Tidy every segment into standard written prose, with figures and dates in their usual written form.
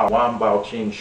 Bao Qing.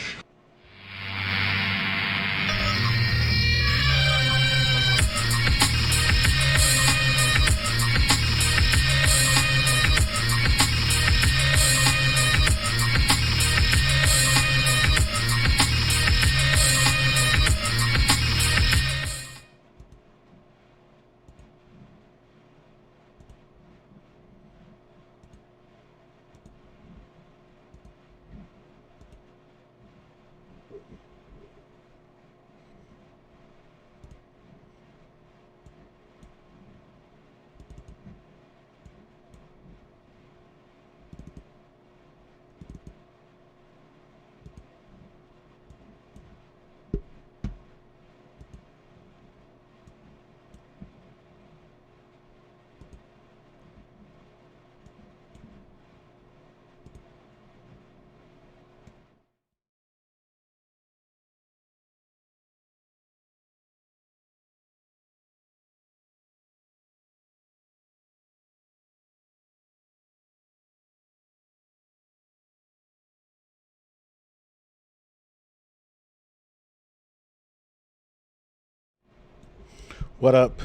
What up?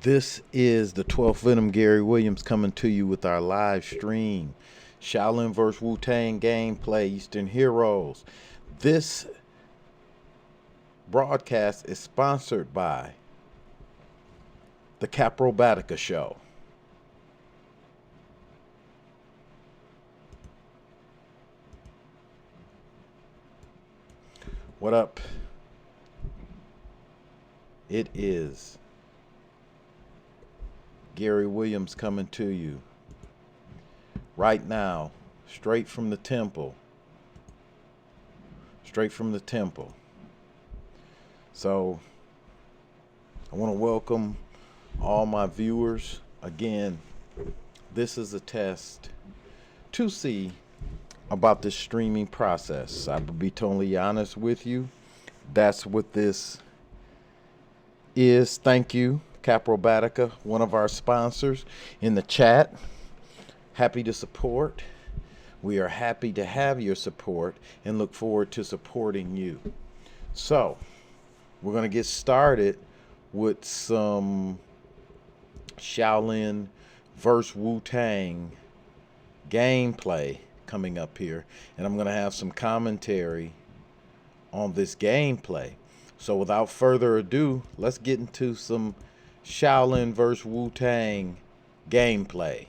This is the 12th Venom Gary Williams coming to you with our live stream. Shaolin vs. Wutang gameplay, Eastern Heroes. This broadcast is sponsored by the Caprobatica Show. What up? It is Gary Williams coming to you right now, straight from the temple. So I want to welcome all my viewers. Again, this is a test to see about the streaming process. I will be totally honest with you. That's what this is. Thank you, Caprobatica, one of our sponsors in the chat. Happy to support. We are happy to have your support and look forward to supporting you. So we're going to get started with some Shaolin vs. Wutang gameplay coming up here, and I'm going to have some commentary on this gameplay. So without further ado, let's get into some Shaolin vs. Wutang gameplay.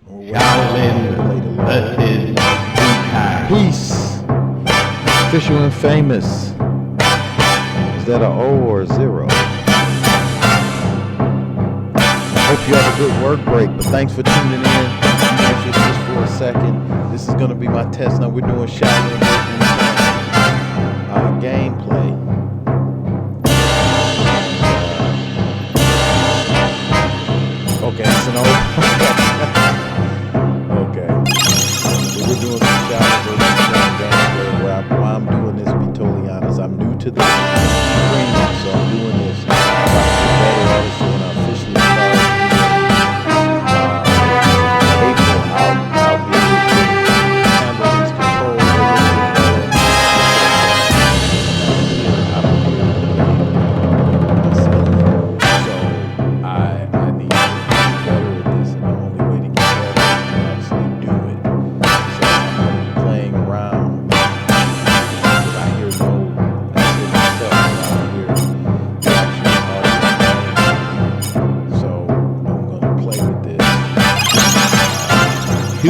Shaolin versus Wutang. Peace. Official and famous. Is that an O or a 0? Hope you have a good work break, but thanks for tuning in. Just for a second. This is going to be my test. Now we're doing Shaolin gameplay. Okay, it's an O. Okay. So we're doing some Shaolin gameplay. Why I'm doing this, to be totally honest, I'm new to this streaming, so I'm doing this. I'm trying to get better at it, so when I officially start April,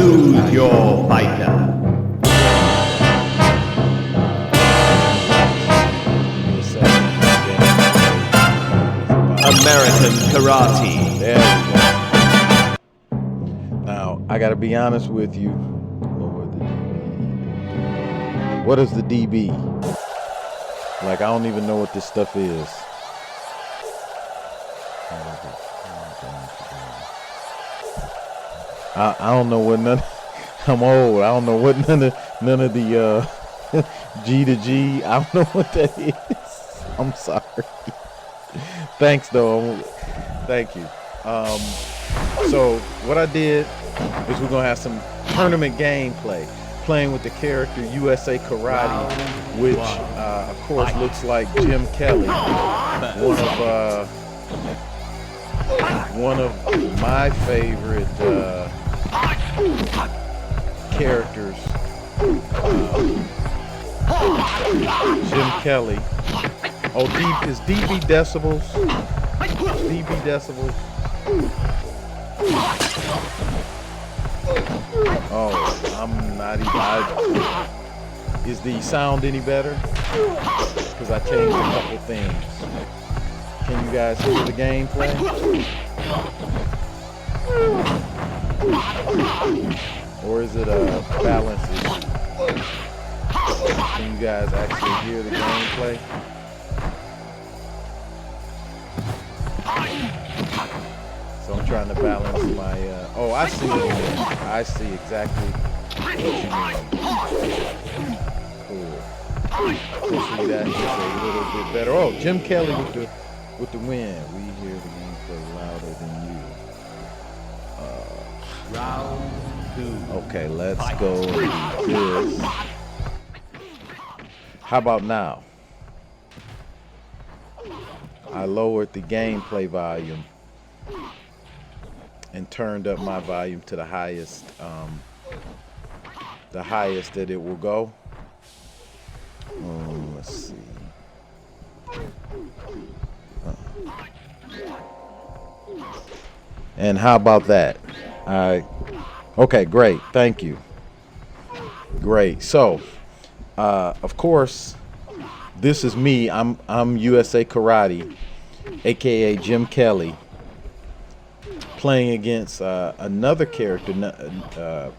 Choose your fighter. American Karate. There we go. Now, I gotta be honest with you. What is the DB? Like, I don't even know what this stuff is. I don't know what none. I'm old. I don't know what none of the G to G. I don't know what that is. I'm sorry. Thanks though. Thank you. So what I did is we're gonna have some tournament gameplay, playing with the character USA Karate, which of course looks like Jim Kelly, one of my favorite characters. Jim Kelly. Oh, is DB Decibels? DB Decibels. Oh, I'm not even. Is the sound any better? Because I changed a couple things. Can you guys hear the gameplay? Or is it a balance issue? Can you guys actually hear the gameplay? So I'm trying to balance my, oh, I see what you mean. I see exactly what you mean. Cool. Hopefully that is a little bit better. Oh, Jim Kelly with the win. We hear the gameplay louder than you. Round 2. Okay, let's go and do this. How about now? I lowered the gameplay volume and turned up my volume to the highest that it will go. Let's see. And how about that? Okay, great. Thank you. Great. So, of course, this is me. I'm USA Karate, aka Jim Kelly, playing against another character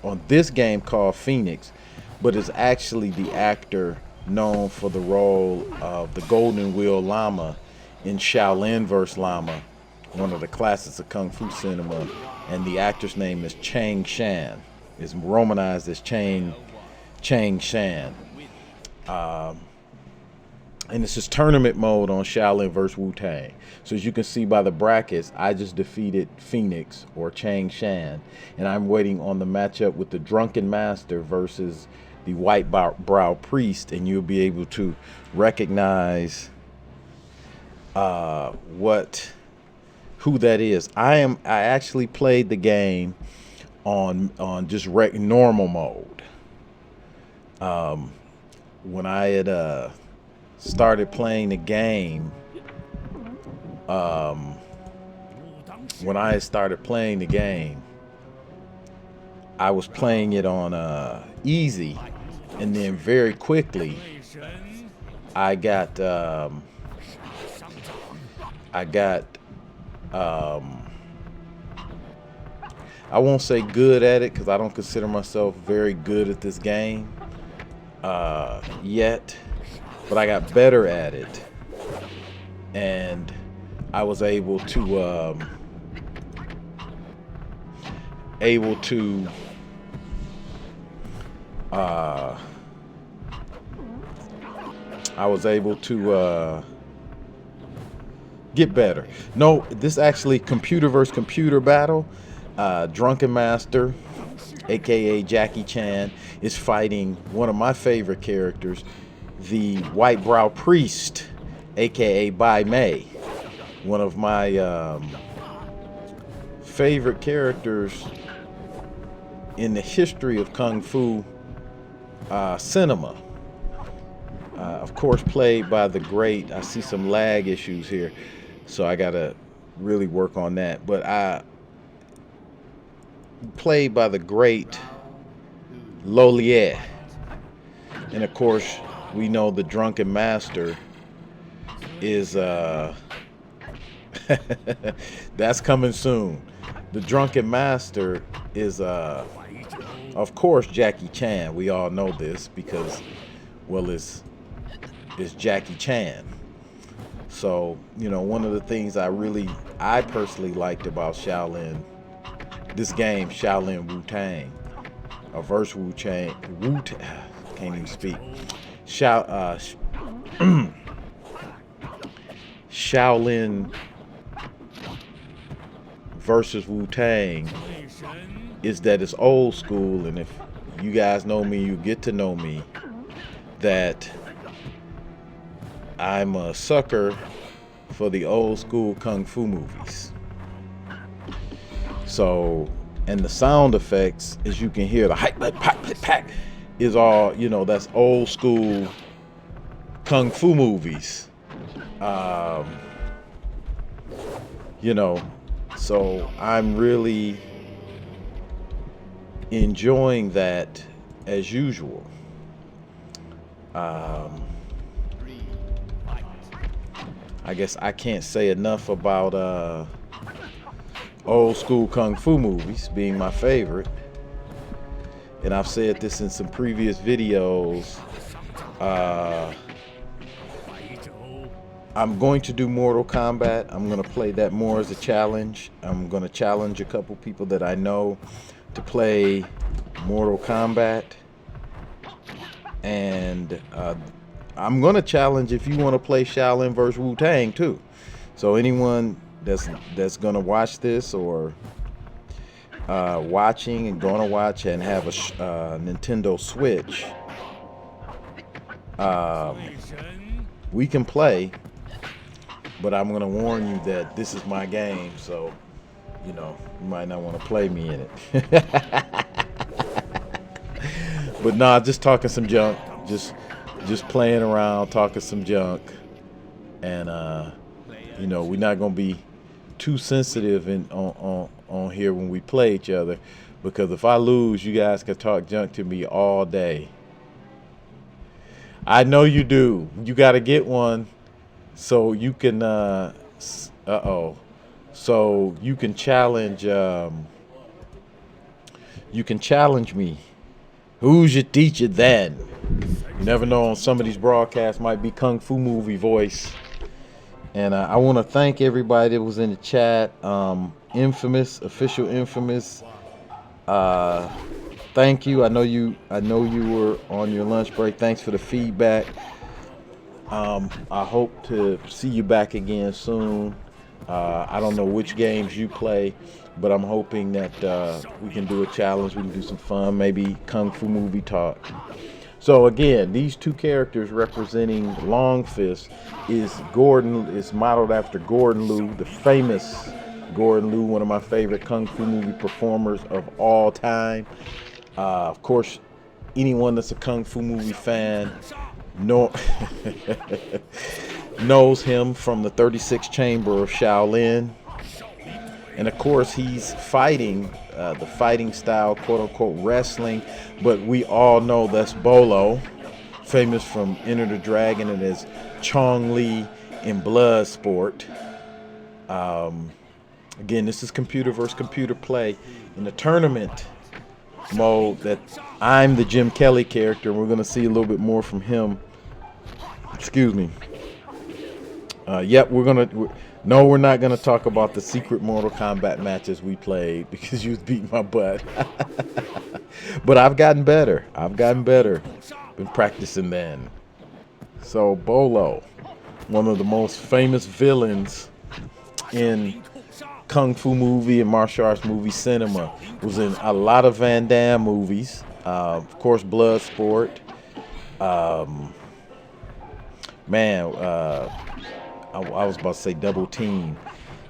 on this game called Phoenix, but is actually the actor known for the role of the Golden Wheel Lama in Shaolin vs. Lama, one of the classics of Kung Fu cinema, and the actor's name is Chang Shan. It's romanized as Chang Shan. And this is tournament mode on Shaolin vs. Wutang. So as you can see by the brackets, I just defeated Phoenix or Chang Shan, and I'm waiting on the matchup with the Drunken Master versus the White Brow Priest, and you'll be able to recognize who that is. I actually played the game on just normal mode. When I had started playing the game, I was playing it on easy, and then very quickly I got I won't say good at it, because I don't consider myself very good at this game yet, but I got better at it, and I was able to get better. No, this actually computer versus computer battle. Drunken Master, aka Jackie Chan, is fighting one of my favorite characters, the White Brow Priest, aka Bai Mei, one of my favorite characters in the history of Kung Fu cinema. Of course, played by the great, I see some lag issues here, so I gotta really work on that, but I played by the great Lolier. And of course, we know the drunken master is that's coming soon. The drunken master is of course Jackie Chan. We all know this because, well, it's Jackie Chan. So, you know, one of the things I personally liked about Shaolin, this game, Shaolin Wutang, or verse Wu-Tang, can't even speak. Shaolin versus Wu-Tang is that it's old school, and if you guys know me, you get to know me, that I'm a sucker for the old school kung fu movies. So, and the sound effects, as you can hear, the hype, pack, is all, you know, that's old school kung fu movies. You know, so I'm really enjoying that as usual. I guess I can't say enough about old school kung fu movies being my favorite. And I've said this in some previous videos. I'm going to do Mortal Kombat. I'm going to play that more as a challenge. I'm going to challenge a couple people that I know to play Mortal Kombat. And I'm going to challenge if you want to play Shaolin vs. Wu-Tang too. So anyone that's going to watch this or watching and going to watch and have a Nintendo Switch, we can play. But I'm going to warn you that this is my game, so, you know, you might not want to play me in it. But nah, just talking some junk, just playing around, talking some junk. And, you know, we're not going to be too sensitive on here when we play each other, because if I lose, you guys can talk junk to me all day. I know you do. You got to get one. So you can, so you can challenge, me. Who's your teacher then? You never know, on some of these broadcasts might be Kung Fu movie voice. And I want to thank everybody that was in the chat. Official Infamous. Thank you. I know you were on your lunch break. Thanks for the feedback. I hope to see you back again soon. I don't know which games you play, but I'm hoping that we can do a challenge. We can do some fun, maybe Kung Fu movie talk. So again, these two characters representing Long Fist is modeled after Gordon Liu, the famous Gordon Liu, one of my favorite Kung Fu movie performers of all time. Of course, anyone that's a Kung Fu movie fan knows him from the 36th Chamber of Shaolin. And of course, he's fighting the fighting style, quote unquote, wrestling. But we all know that's Bolo, famous from Enter the Dragon and as Chong Li in Bloodsport. Again, this is computer versus computer play in the tournament mode. That I'm the Jim Kelly character, and we're going to see a little bit more from him. Excuse me. Yep, we're not gonna talk about the secret Mortal Kombat matches we played because you beat my butt. But I've gotten better. Been practicing then. So Bolo, one of the most famous villains in Kung Fu movie and martial arts movie cinema, was in a lot of Van Damme movies. Of course, Bloodsport. I was about to say Double Team.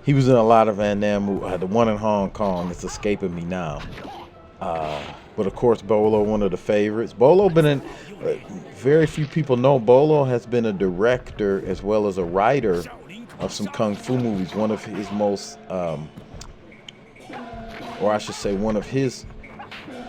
He was in a lot of Van Damme movies. The one in Hong Kong, it's escaping me now. But of course, Bolo, one of the favorites. Bolo been in, very few people know, Bolo has been a director as well as a writer of some Kung Fu movies. One of his most, or I should say one of his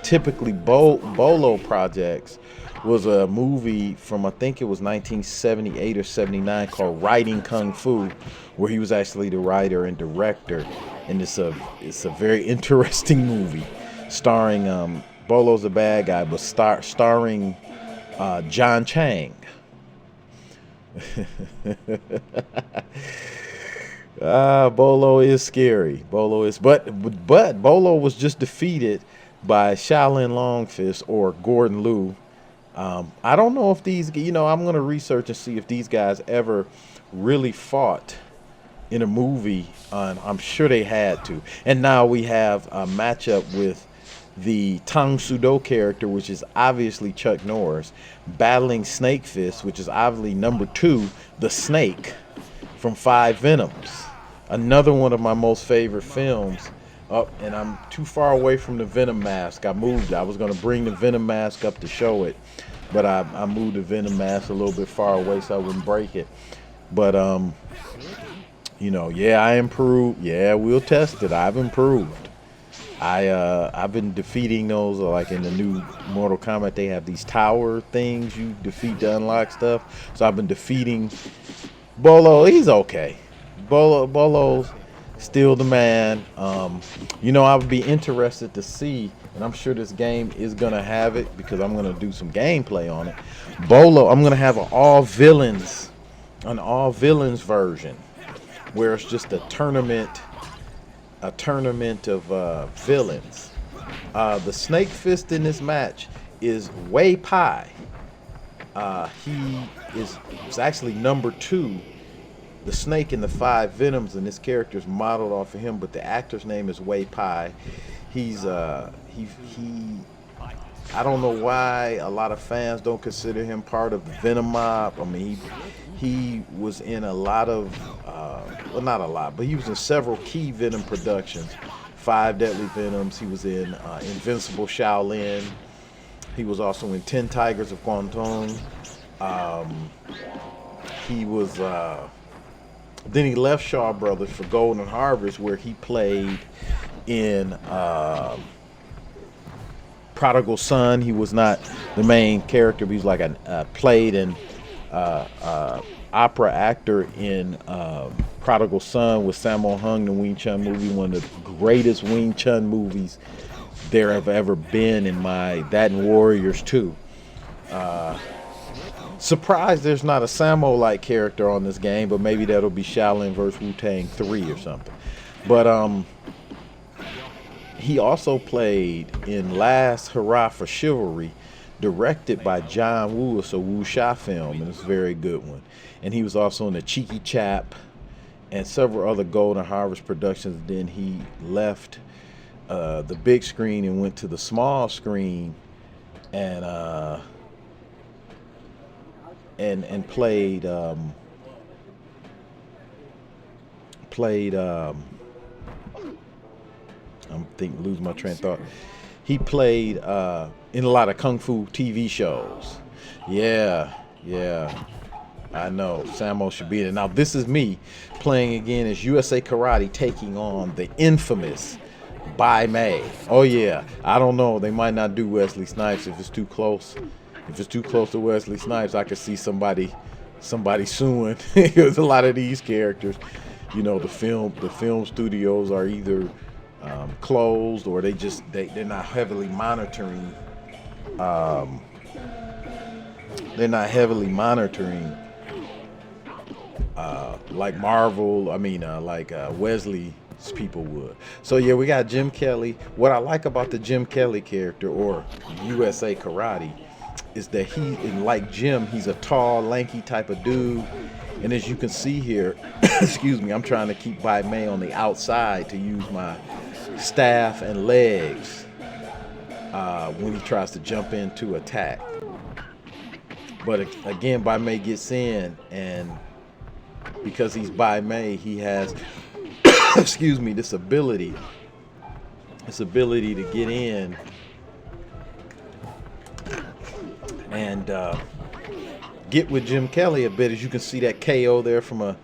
typically Bolo projects was a movie from, I think it was 1978 or 79, called Writing Kung Fu, where he was actually the writer and director. And it's a very interesting movie starring Bolo's a bad guy, but starring John Chang. Bolo is scary. Bolo is, but Bolo was just defeated by Shaolin Longfist or Gordon Liu. I don't know if these, I'm gonna research and see if these guys ever really fought in a movie. I'm sure they had to. And now we have a matchup with the Tang Sudo character, which is obviously Chuck Norris, battling Snake Fist, which is obviously number 2, the Snake from Five Venoms. Another one of my most favorite films. Oh, and I'm too far away from the Venom mask. I moved. I was going to bring the Venom mask up to show it, but I moved the Venom mask a little bit far away so I wouldn't break it. But yeah, I improved. Yeah, we'll test it. I've improved. I've been defeating those, like in the new Mortal Kombat, they have these tower things you defeat to unlock stuff. So I've been defeating Bolo. He's okay. Bolo's still the man. I would be interested to see, and I'm sure this game is gonna have it because I'm gonna do some gameplay on it. Bolo, I'm gonna have an all villains version where it's just a tournament of villains. The Snake Fist in this match is Wei Pai. He is actually number 2. The Snake in the Five Venoms, and this character is modeled off of him, but the actor's name is Wei Pai. He's I don't know why a lot of fans don't consider him part of the Venom mob. I mean, he was in a lot of, well, not a lot, but he was in several key Venom productions. 5 Deadly Venoms. He was in Invincible Shaolin. He was also in 10 Tigers of Guangdong. He was, then he left Shaw Brothers for Golden Harvest, where he played in Prodigal Son. He was not the main character, but he was like played in opera actor in Prodigal Son with Sammo Hung, the Wing Chun movie, one of the greatest Wing Chun movies there have ever been in that and Warriors 2. Surprised there's not a Sammo-like character on this game, but maybe that'll be Shaolin vs. Wutang 3 or something. But he also played in Last Hurrah for Chivalry, directed by John Woo. It's a wuxia film, and it's a very good one. And he was also in The Cheeky Chap and several other Golden Harvest productions. Then he left the big screen and went to the small screen and played lose my train of thought. He played in a lot of Kung Fu TV shows. Yeah. I know. Sammo should be there. Now, this is me playing again as USA Karate, taking on the infamous Bai Mei. Oh, yeah. I don't know. They might not do Wesley Snipes if it's too close. If it's too close to Wesley Snipes, I could see somebody suing. There's a lot of these characters. The film studios are either closed, or they're not heavily monitoring. They're not heavily monitoring like Marvel. Like Wesley's people would. So yeah, we got Jim Kelly. What I like about the Jim Kelly character, or USA Karate, is that he, like Jim, he's a tall, lanky type of dude. And as you can see here, excuse me, I'm trying to keep Bai Mei on the outside to use my staff and legs when he tries to jump in to attack. But again, Bai Mei gets in, and because he's Bai Mei, he has excuse me, this ability to get in and get with Jim Kelly a bit. As you can see, that KO there from a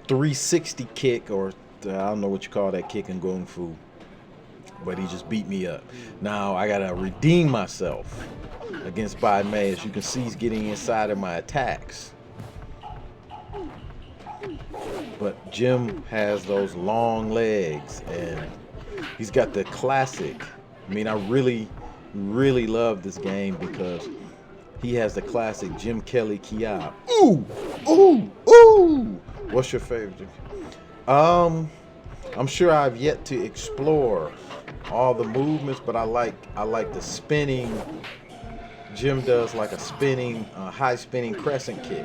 360 kick, or I don't know what you call that kick in Kung Fu. but he just beat me up. Now I gotta redeem myself against Bai Mei. As you can see, he's getting inside of my attacks. But Jim has those long legs, and he's got the classic. I mean, I really love this game because he has the classic Jim Kelly Kia. Ooh, ooh, ooh. What's your favorite, Jim? I'm sure I've yet to explore all the movements, but I like the spinning. Jim does like a spinning, high spinning crescent kick,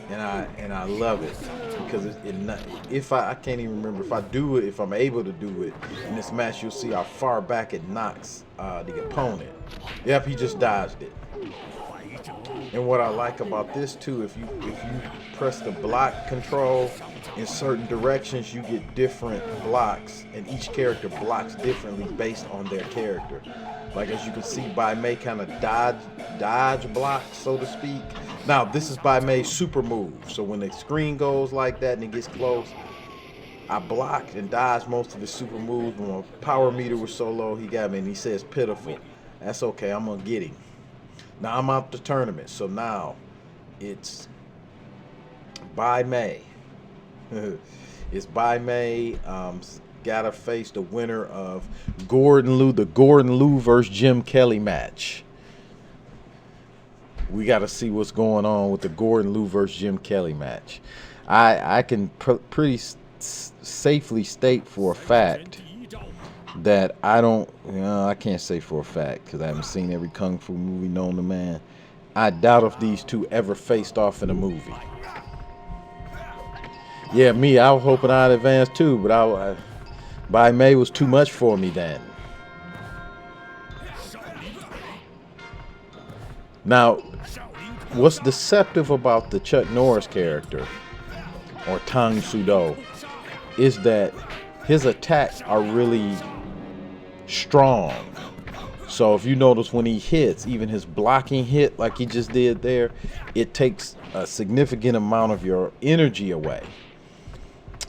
and I love it because if I can't even remember if I do it, if I'm able to do it in this match, you'll see how far back it knocks the opponent. Yep, he just dodged it. And what I like about this too, if you press the block control in certain directions, you get different blocks, and each character blocks differently based on their character. Like as you can see, Bai Mei kind of dodge block, so to speak. Now this is Bai Mei's super move. So when the screen goes like that and it gets close, I blocked and dodged most of his super moves. When my power meter was so low, he got me, and he says pitiful. That's okay, I'm gonna get him. Now I'm out the tournament, so now it's Bai Mei. It's Bai Mei. Gotta face the winner of the Gordon Liu versus Jim Kelly match. We gotta see what's going on with the Gordon Liu versus Jim Kelly match. I can pretty safely state for a fact that I can't say for a fact because I haven't seen every kung fu movie known to man. I doubt if these two ever faced off in a movie. Yeah, me, I was hoping I'd advance too, but Bai Mei was too much for me then. Now, what's deceptive about the Chuck Norris character, or Tang Sudo, is that his attacks are really strong. So if you notice when he hits, even his blocking hit like he just did there, it takes a significant amount of your energy away.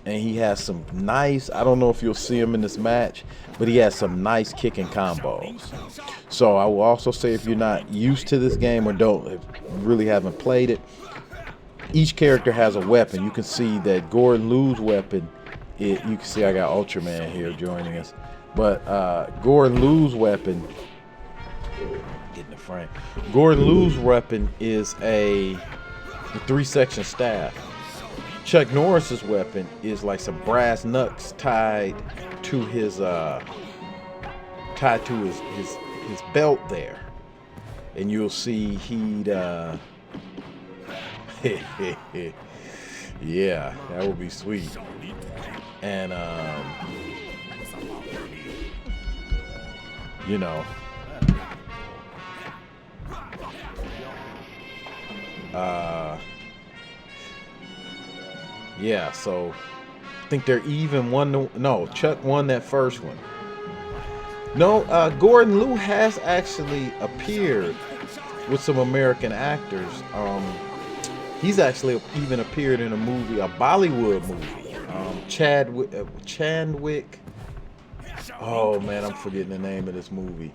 And he has some nice, I don't know if you'll see him in this match, but he has some nice kicking combos. So I will also say, if you're not used to this game or really haven't played it, each character has a weapon. You can see that Gordon Liu's weapon, you can see I got Ultraman here joining us, but Gordon Liu's weapon, get in the frame. Gordon Liu's weapon is a 3-section staff. Chuck Norris's weapon is like some brass knucks tied to his belt there, and you'll see he'd yeah, that would be sweet. And you know, yeah, so I think they're even. No, Chuck won that first one. No, Gordon Liu has actually appeared with some American actors. He's actually even appeared in a movie, a Bollywood movie. Chandwick. Oh man, I'm forgetting the name of this movie.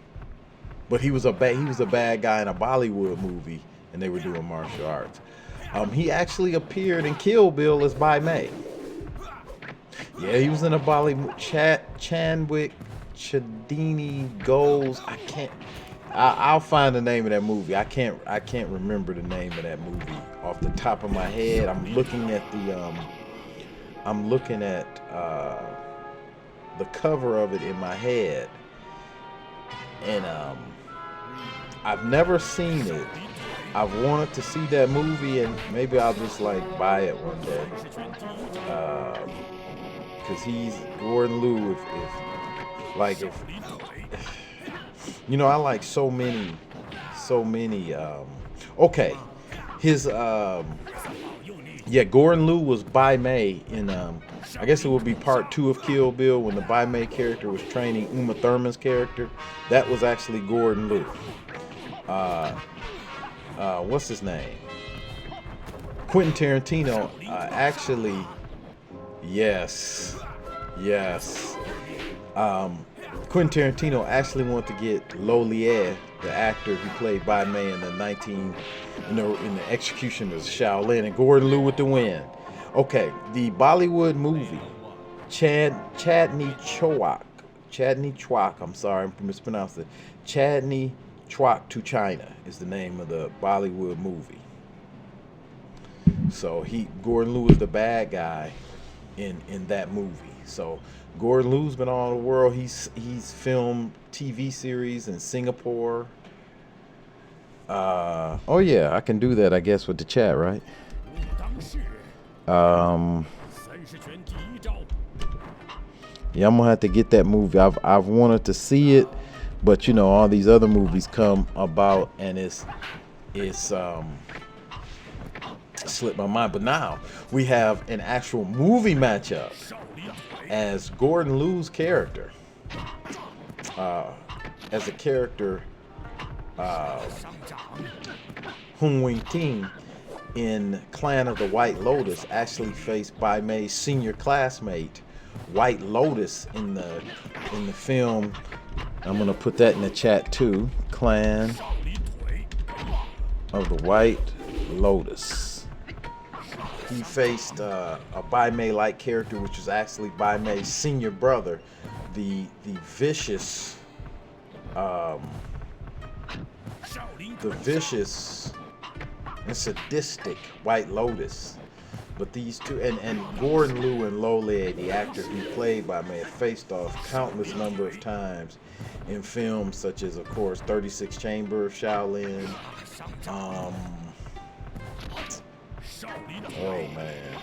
But he was a bad guy in a Bollywood movie, and they were doing martial arts. He actually appeared in Kill Bill as Bai Mei. Yeah, he was in a Bollywood. Chandwick Chadini Goes. I'll find the name of that movie. I can't remember the name of that movie off the top of my head. I'm looking at the cover of it in my head, and I've never seen it. I've wanted to see that movie, and maybe I'll just like buy it one day. Cause he's Gordon Liu. If you know, I like so many. Okay, his yeah, Gordon Liu was Bai Mei in I guess it would be part 2 of Kill Bill, when the Bai Mei character was training Uma Thurman's character. That was actually Gordon Liu. What's his name? Quentin Tarantino actually, yes. Quentin Tarantino actually wanted to get Lolier, the actor who played Bai Mei in the in the execution of Shaolin, and Gordon Liu with the win. Okay, the Bollywood movie Chadney Chwak. I'm sorry, I mispronounced it. Chadney Chwak to China is the name of the Bollywood movie. So Gordon Liu is the bad guy in that movie. So Gordon Liu's been all over the world. He's filmed TV series in Singapore. Oh yeah, I can do that, I guess, with the chat, right? Yeah, I'm gonna have to get that movie. I've wanted to see it, but you know, all these other movies come about and it's slipped my mind. But now we have an actual movie matchup as Gordon Liu's character, as a character, Hung Wing Ting in Clan of the White Lotus actually faced Bai Mei's senior classmate, White Lotus, in the film. I'm gonna put that in the chat too. Clan of the White Lotus. He faced a Bai Mei-like character, which was actually Bai Mei's senior brother, the vicious and sadistic White Lotus. But these two, and Gordon Liu and Lole, the actor who played Bai Mei, have faced off countless number of times in films such as, of course, 36 Chamber of Shaolin. Oh man,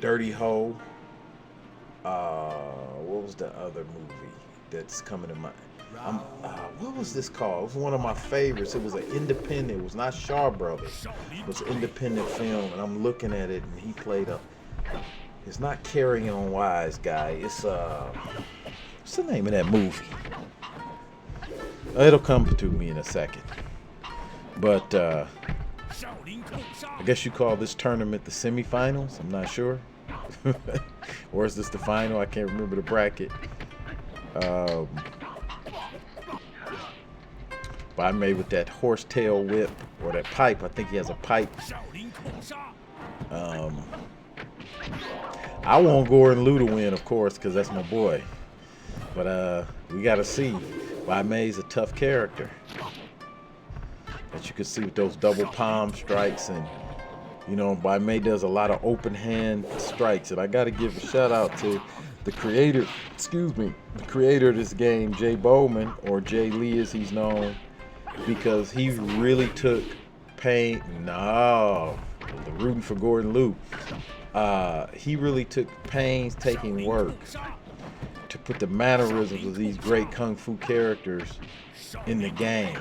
Dirty Ho. What was the other movie that's coming to mind? What was this called? It was one of my favorites. It was an independent. It was not Shaw Brothers. It was an independent film, and I'm looking at it, and he played a. It's not Carrying On Wise guy. It's what's the name of that movie? It'll come to me in a second. But I guess you call this tournament the semifinals. I'm not sure. Or is this the final? I can't remember the bracket. Bai Mei with that horsetail whip, or that pipe. I think he has a pipe. I want Gordon Liu to win, of course, because that's my boy. But we got to see. Bai Mei's a tough character. As you can see with those double palm strikes, and you know, Bai Mei does a lot of open hand strikes. And I got to give a shout out to the creator, the creator of this game, Jay Bowman, or Jay Lee as he's known, because he really took pain. No, the rooting for Gordon Liu. He really took painstaking work to put the mannerisms of these great kung fu characters in the game.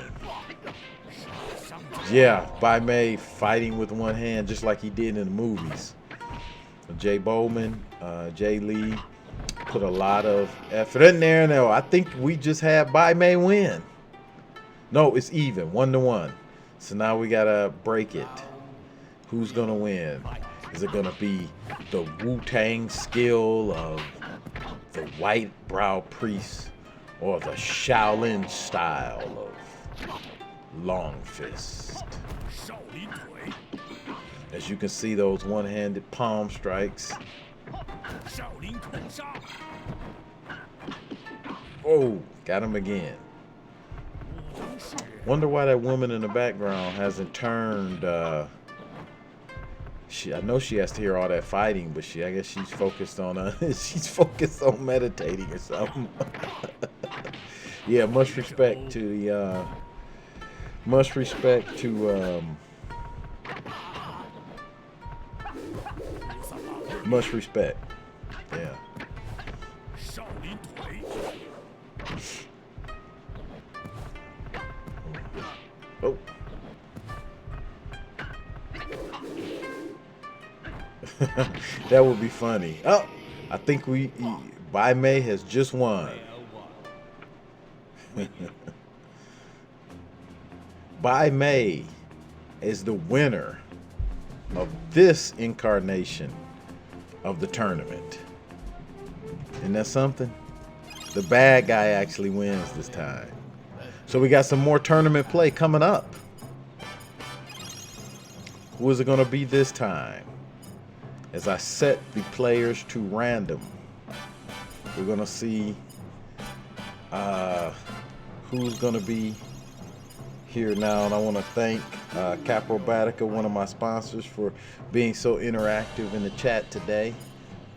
Yeah, Bai Mei fighting with one hand just like he did in the movies. Jay Bowman, Jay Lee put a lot of effort in there. Now, I think we just had Bai Mei win. No, it's even, 1-1. So now we gotta break it. Who's gonna win? Is it gonna be the Wutang skill of the white brow priest, or the Shaolin style of long fist? As you can see, those one-handed palm strikes. Oh, got him again. Wonder why that woman in the background hasn't turned. I know she has to hear all that fighting, but I guess she's focused on she's focused on meditating or something. Yeah, much respect to much respect to much respect. Yeah. Oh. That would be funny. Oh, I think Bai Mei has just won. Bai Mei is the winner of this incarnation of the tournament. Isn't that something? The bad guy actually wins this time. So we got some more tournament play coming up. Who is it going to be this time? As I set the players to random, we're going to see who's going to be here now. And I want to thank Caprobatica, one of my sponsors, for being so interactive in the chat today.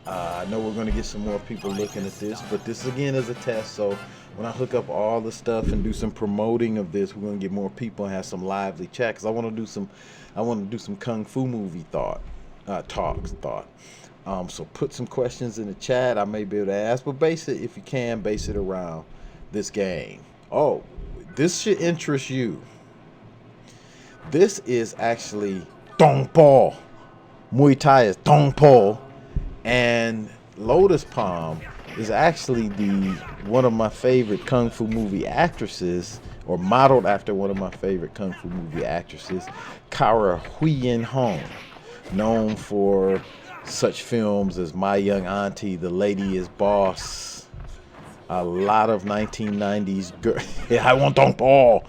I know we're going to get some more people looking at this, but this again is a test. So when I hook up all the stuff and do some promoting of this, we're going to get more people and have some lively chat. Because I want to do some kung fu movie talks. So put some questions in the chat. I may be able to ask, but base it, if you can, base it around this game. Oh, this should interest you. This is actually Tong Po. Muay Thai is Tong Po. And Lotus Palm is actually one of my favorite kung fu movie actresses, or modeled after one of my favorite kung fu movie actresses, Kara Huyen Hong, known for such films as My Young Auntie, The Lady is Boss, a lot of 1990s I want Tong Po,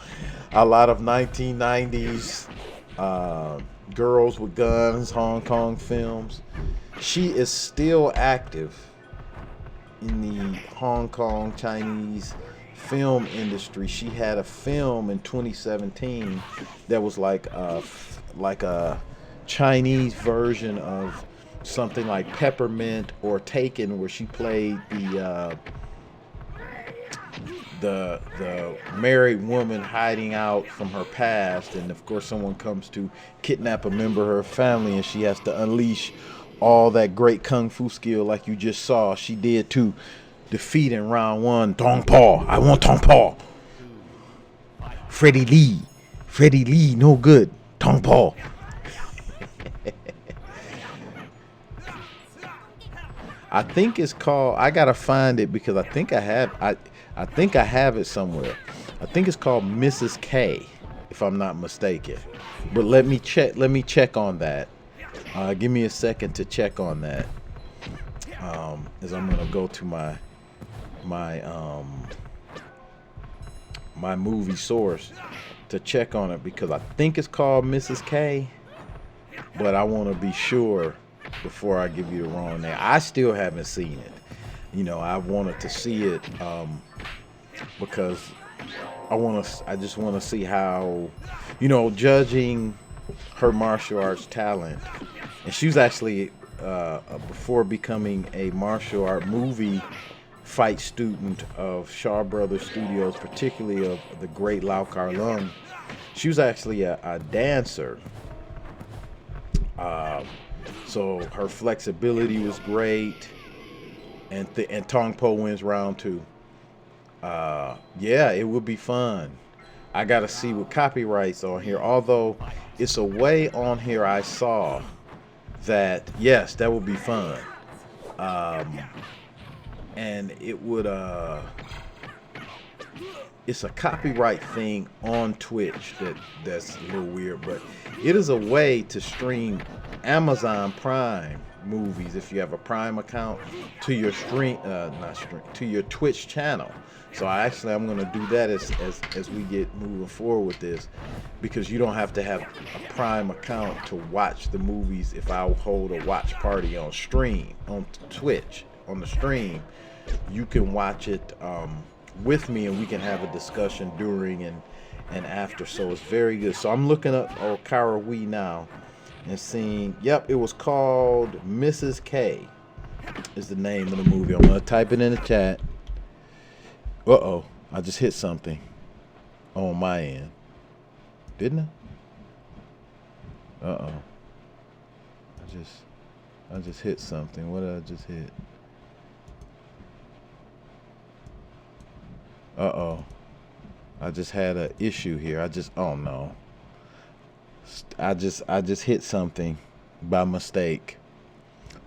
a lot of 1990s girls with guns, Hong Kong films. She is still active in the Hong Kong Chinese film industry. She had a film in 2017 that was like a Chinese version of something like Peppermint or Taken, where she played the married woman hiding out from her past, and of course someone comes to kidnap a member of her family, and she has to unleash all that great kung fu skill like you just saw. She did to defeat in round one Tong Po. I want Tong Po. Freddie Lee, no good. Tong Po. I think it's called, I gotta find it because I think I have it somewhere. I think it's called Mrs. K, if I'm not mistaken. But let me check on that. Give me a second to check on that. As I'm gonna go to my movie source to check on it, because I think it's called Mrs. K, but I want to be sure before I give you the wrong name. I still haven't seen it. You know, I wanted to see it because I just want to see how, you know, judging her martial arts talent. And she was actually before becoming a martial art movie fight student of Shaw Brothers Studios, particularly of the great Lau Kar Leung. She was actually a dancer. So her flexibility was great. And Tong Po wins round two. Yeah, it would be fun. I gotta see what copyrights on here. Although it's a way on here I saw that, yes, that would be fun. And it would it's a copyright thing on Twitch that's a little weird, but it is a way to stream Amazon Prime movies if you have a Prime account to your to your Twitch channel. So I'm going to do that as we get moving forward with this, because you don't have to have a Prime account to watch the movies. If I hold a watch party on stream on Twitch on the stream, you can watch it with me, and we can have a discussion during and after. So it's very good. So I'm looking up Kara Wee now and seeing, yep, it was called Mrs. K is the name of the movie. I'm gonna type it in the chat. I just hit something on my end, didn't I? I just hit something. What did I just hit? I just had an issue here. Oh no. I just hit something by mistake.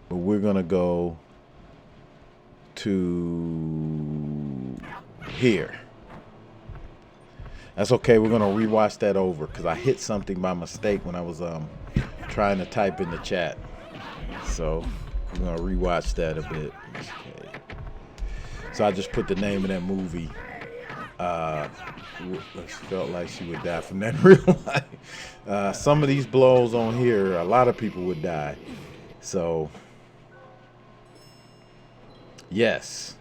But we're gonna go to here. That's okay. We're gonna rewatch that over because I hit something by mistake when I was trying to type in the chat. So we're gonna rewatch that a bit. Okay. So I just put the name of that movie. Felt like she would die from that in real life. Some of these blows on here, a lot of people would die. So, yes.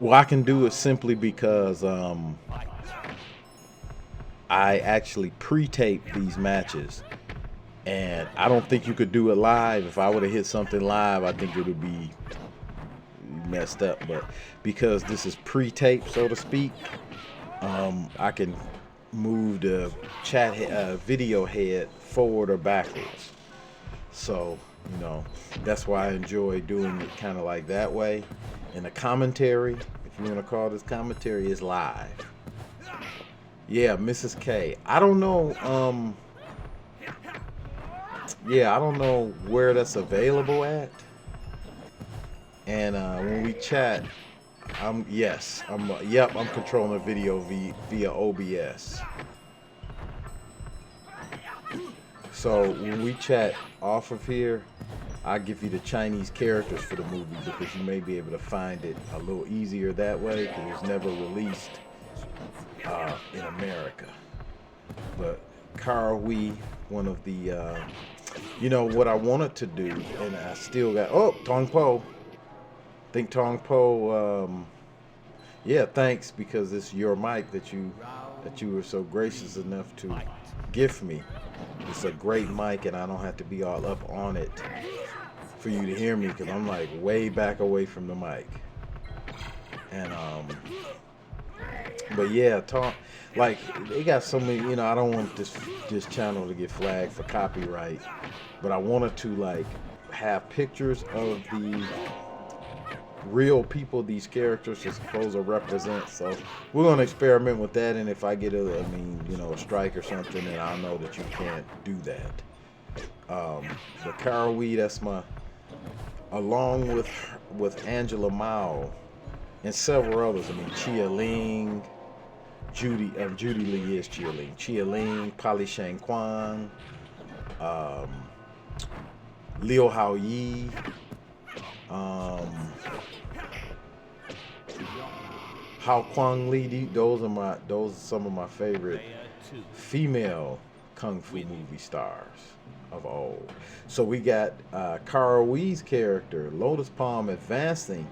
Well, I can do it simply because I actually pre-tape these matches. And I don't think you could do it live. If I would have hit something live, I think it would be messed up. But because this is pre-taped, so to speak, I can move the video head forward or backwards. So, you know, that's why I enjoy doing it kind of like that way. And the commentary, if you want to call this commentary, is live. Yeah, Mrs. K. I don't know. Yeah, I don't know where that's available at. And when we chat, I'm controlling the video via OBS. So when we chat off of here, I give you the Chinese characters for the movie because you may be able to find it a little easier that way because it was never released in America. But Carl Wee, one of the, you know what I wanted to do, and I still got, Tong Po. I think Tong Po, yeah, thanks, because it's your mic that you were so gracious enough to gift me. It's a great mic, and I don't have to be all up on it for you to hear me because I'm like way back away from the mic. And but yeah, like they got so many. You know, I don't want this channel to get flagged for copyright, but I wanted to like have pictures of the real people these characters are supposed to represent. So we're gonna experiment with that, and if I get a strike or something, then I'll know that you can't do that. But Carol Wee, that's my, along with Angela Mao and several others. I mean, Chia Ling, Judy Lee is Chia Ling, Chia Ling, Polly Shang Kwan, Liu Hao Yi, Hao Kwang Lee. Those are some of my favorite female kung fu movie stars of old. So we got Carl Wee's character, Lotus Palm, advancing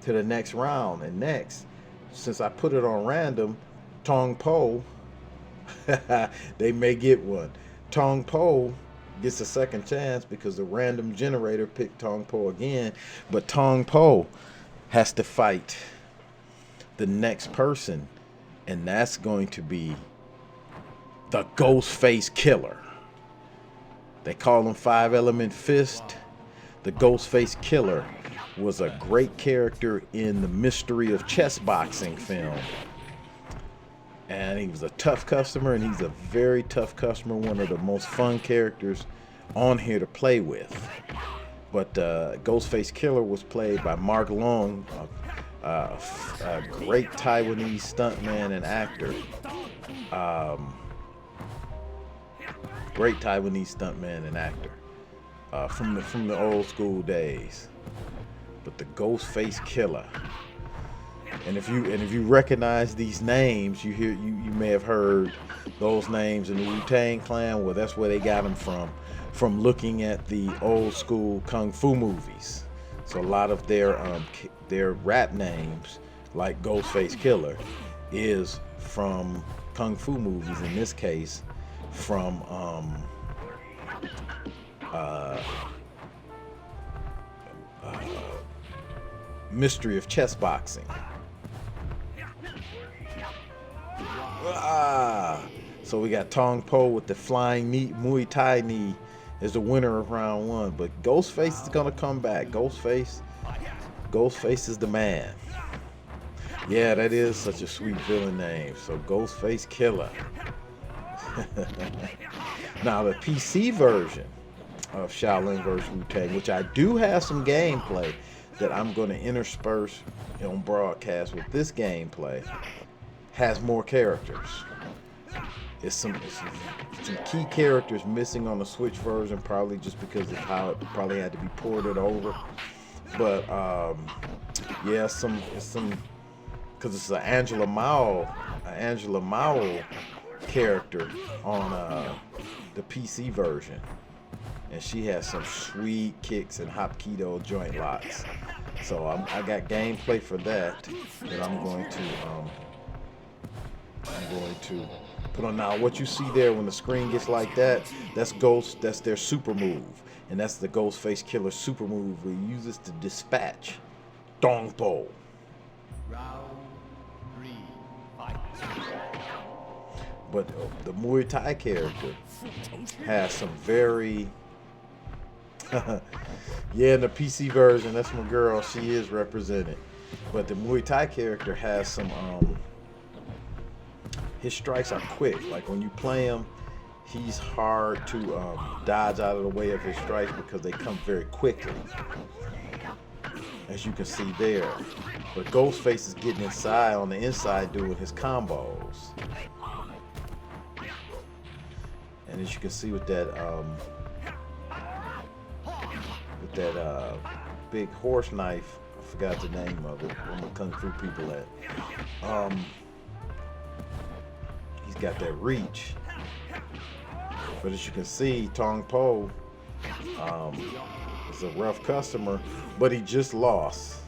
to the next round. And next, since I put it on random, Tong Po, they may get one. Tong Po gets a second chance because the random generator picked Tong Po again. But Tong Po has to fight the next person, and that's going to be the Ghostface Killer. They call him Five Element Fist. The Ghostface Killer was a great character in the Mystery of Chess Boxing film. And he was a tough customer, and he's a very tough customer, one of the most fun characters on here to play with. But Ghostface Killer was played by Mark Long, a great Taiwanese stuntman and actor. Great Taiwanese stuntman and actor from the old school days. But the Ghostface Killer. And if you recognize these names, you may have heard those names in the Wutang Clan. Well, that's where they got them from looking at the old school kung fu movies. So a lot of their rap names, like Ghostface Killer, is from kung fu movies. In this case, from Mystery of Chess Boxing. So we got Tong Po with the flying knee, Muay Thai knee, is the winner of round one. But Ghostface is gonna come back. Ghostface is the man. Yeah, that is such a sweet villain name. So Ghostface Killer. Now the PC version of Shaolin vs. Wutang, which I do have some gameplay that I'm going to intersperse on broadcast with this gameplay, has more characters. It's some key characters missing on the Switch version, probably just because of how it probably had to be ported over. But yeah, because it's Angela Mao character on the PC version, and she has some sweet kicks and Hapkido joint locks. So I got gameplay for that I'm going to put on now. What you see there when the screen gets like that, that's Ghost. That's their super move, and that's the Ghostface Killer super move. We use this to dispatch Dongpo. But the Muay Thai character has some very yeah, in the PC version, that's my girl. She is represented. But the Muay Thai character has some his strikes are quick. Like when you play him, he's hard to dodge out of the way of his strikes because they come very quickly, as you can see there. But Ghostface is getting inside on the inside doing his combos. And as you can see with that big horse knife, I forgot the name of it, where the Kung Fu people at. He's got that reach. But as you can see, Tong Po is a rough customer, but he just lost.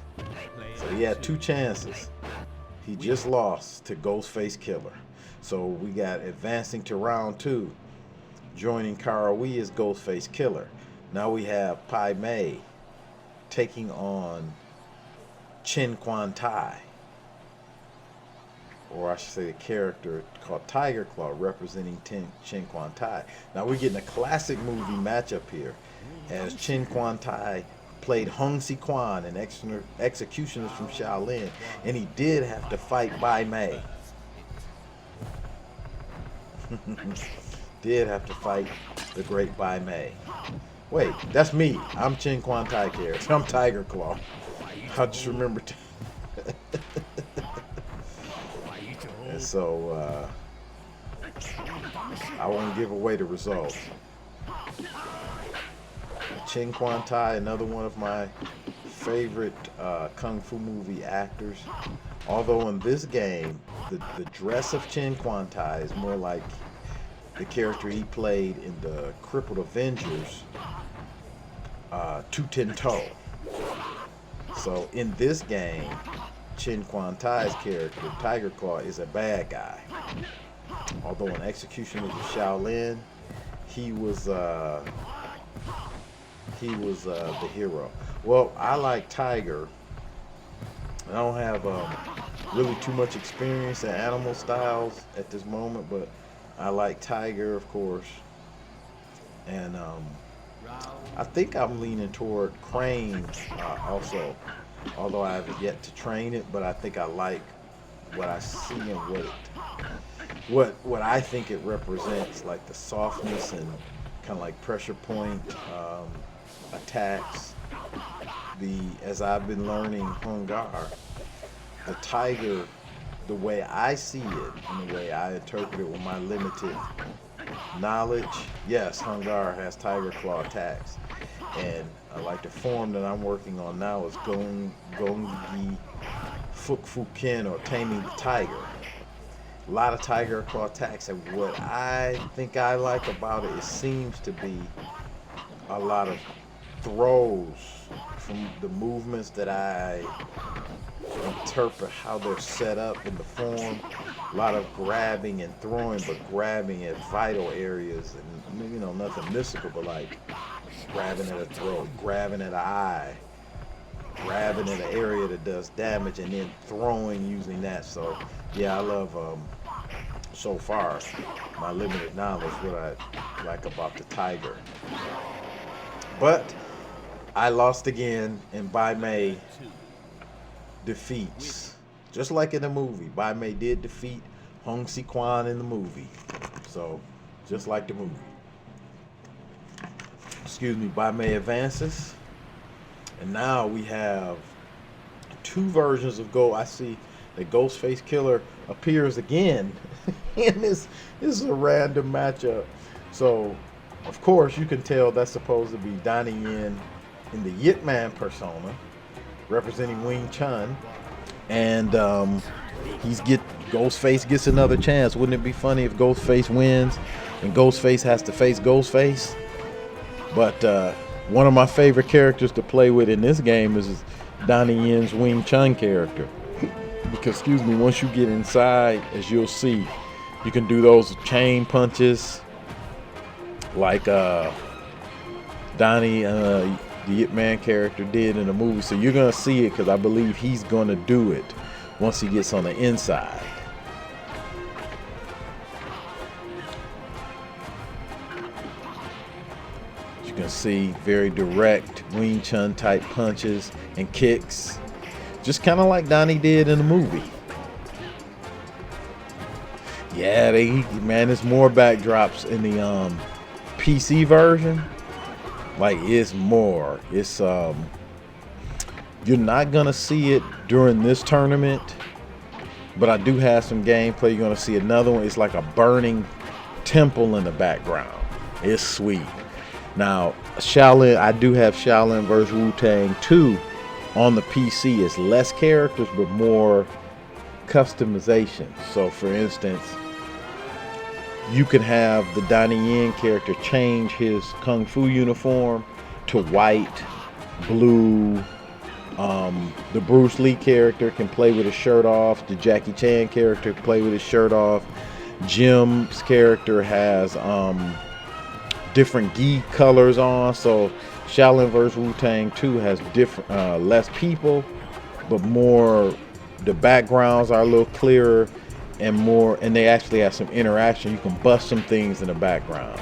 So he had 2 chances. He just lost to Ghostface Killer. So we got advancing to round 2. Joining Karawi as Ghostface Killer. Now we have Pai Mei taking on Chin Quan Tai. Or I should say the character called Tiger Claw representing Chin Quan Tai. Now we're getting a classic movie matchup here, as Chin Quan Tai played Hung Si Quan in Executioners from Shaolin, and he did have to fight Bai Mei. Did have to fight the great Bai Mei. Wait, that's me. I'm Chin Quan Tai character. I'm Tiger Claw. I just remembered. And so I won't give away the results. Chin Quan Tai, another one of my favorite Kung Fu movie actors. Although in this game, the dress of Chin Quan Tai is more like the character he played in the Crippled Avengers, Tu Tin To. So in this game, Chin Quan Tai's character, Tiger Claw, is a bad guy. Although in Executioners of Shaolin, he was the hero. Well, I like Tiger. I don't have really too much experience in animal styles at this moment, but I like Tiger, of course. And I think I'm leaning toward Crane also, although I haven't yet to train it. But I think I like what I see and what I think it represents, like the softness and kind of like pressure point attacks. As I've been learning Hung Gar, the Tiger, the way I see it and the way I interpret it with my limited knowledge, yes, Hung Gar has Tiger Claw attacks. And like the form that I'm working on now is Gonggi Fuk Fu Ken, or Taming the Tiger. A lot of Tiger Claw attacks, and what I think I like about it seems to be a lot of throws from the movements that I interpret how they're set up in the form. A lot of grabbing and throwing, but grabbing at vital areas, and nothing mystical, but like grabbing at a throat, grabbing at an eye, grabbing at an area that does damage, and then throwing using that. So yeah, I love so far my limited knowledge what I like about the Tiger. But I lost again, and Bai Mei defeats, just like in the movie. Bai Mei did defeat Hong Si Quan in the movie, so just like the movie. Excuse me. Bai Mei advances, and now we have 2 versions of I see that Ghostface Killer appears again, and this is a random matchup. So of course you can tell that's supposed to be Donnie Yen in the Yip Man persona, representing Wing Chun, and Ghostface gets another chance. Wouldn't it be funny if Ghostface wins and Ghostface has to face Ghostface? But one of my favorite characters to play with in this game is Donnie Yen's Wing Chun character. Because, excuse me, once you get inside, as you'll see, you can do those chain punches like Donnie, the Ip Man character, did in the movie. So you're going to see it because I believe he's going to do it once he gets on the inside. You can see very direct Wing Chun type punches and kicks. Just kind of like Donnie did in the movie. Yeah, there's more backdrops in the PC version. Like, it's more. It's you're not gonna see it during this tournament, but I do have some gameplay. You're gonna see another one. It's like a burning temple in the background. It's sweet. Now, Shaolin, I do have Shaolin vs. Wutang 2 on the PC. It's less characters but more customization. So for instance, you can have the Donnie Yen character change his Kung Fu uniform to white, blue. The Bruce Lee character can play with his shirt off. The Jackie Chan character can play with his shirt off. Jim's character has different gi colors on. So Shaolin vs. Wu-Tang 2 has different, less people, but more. The backgrounds are a little clearer and more, and they actually have some interaction. You can bust some things in the background.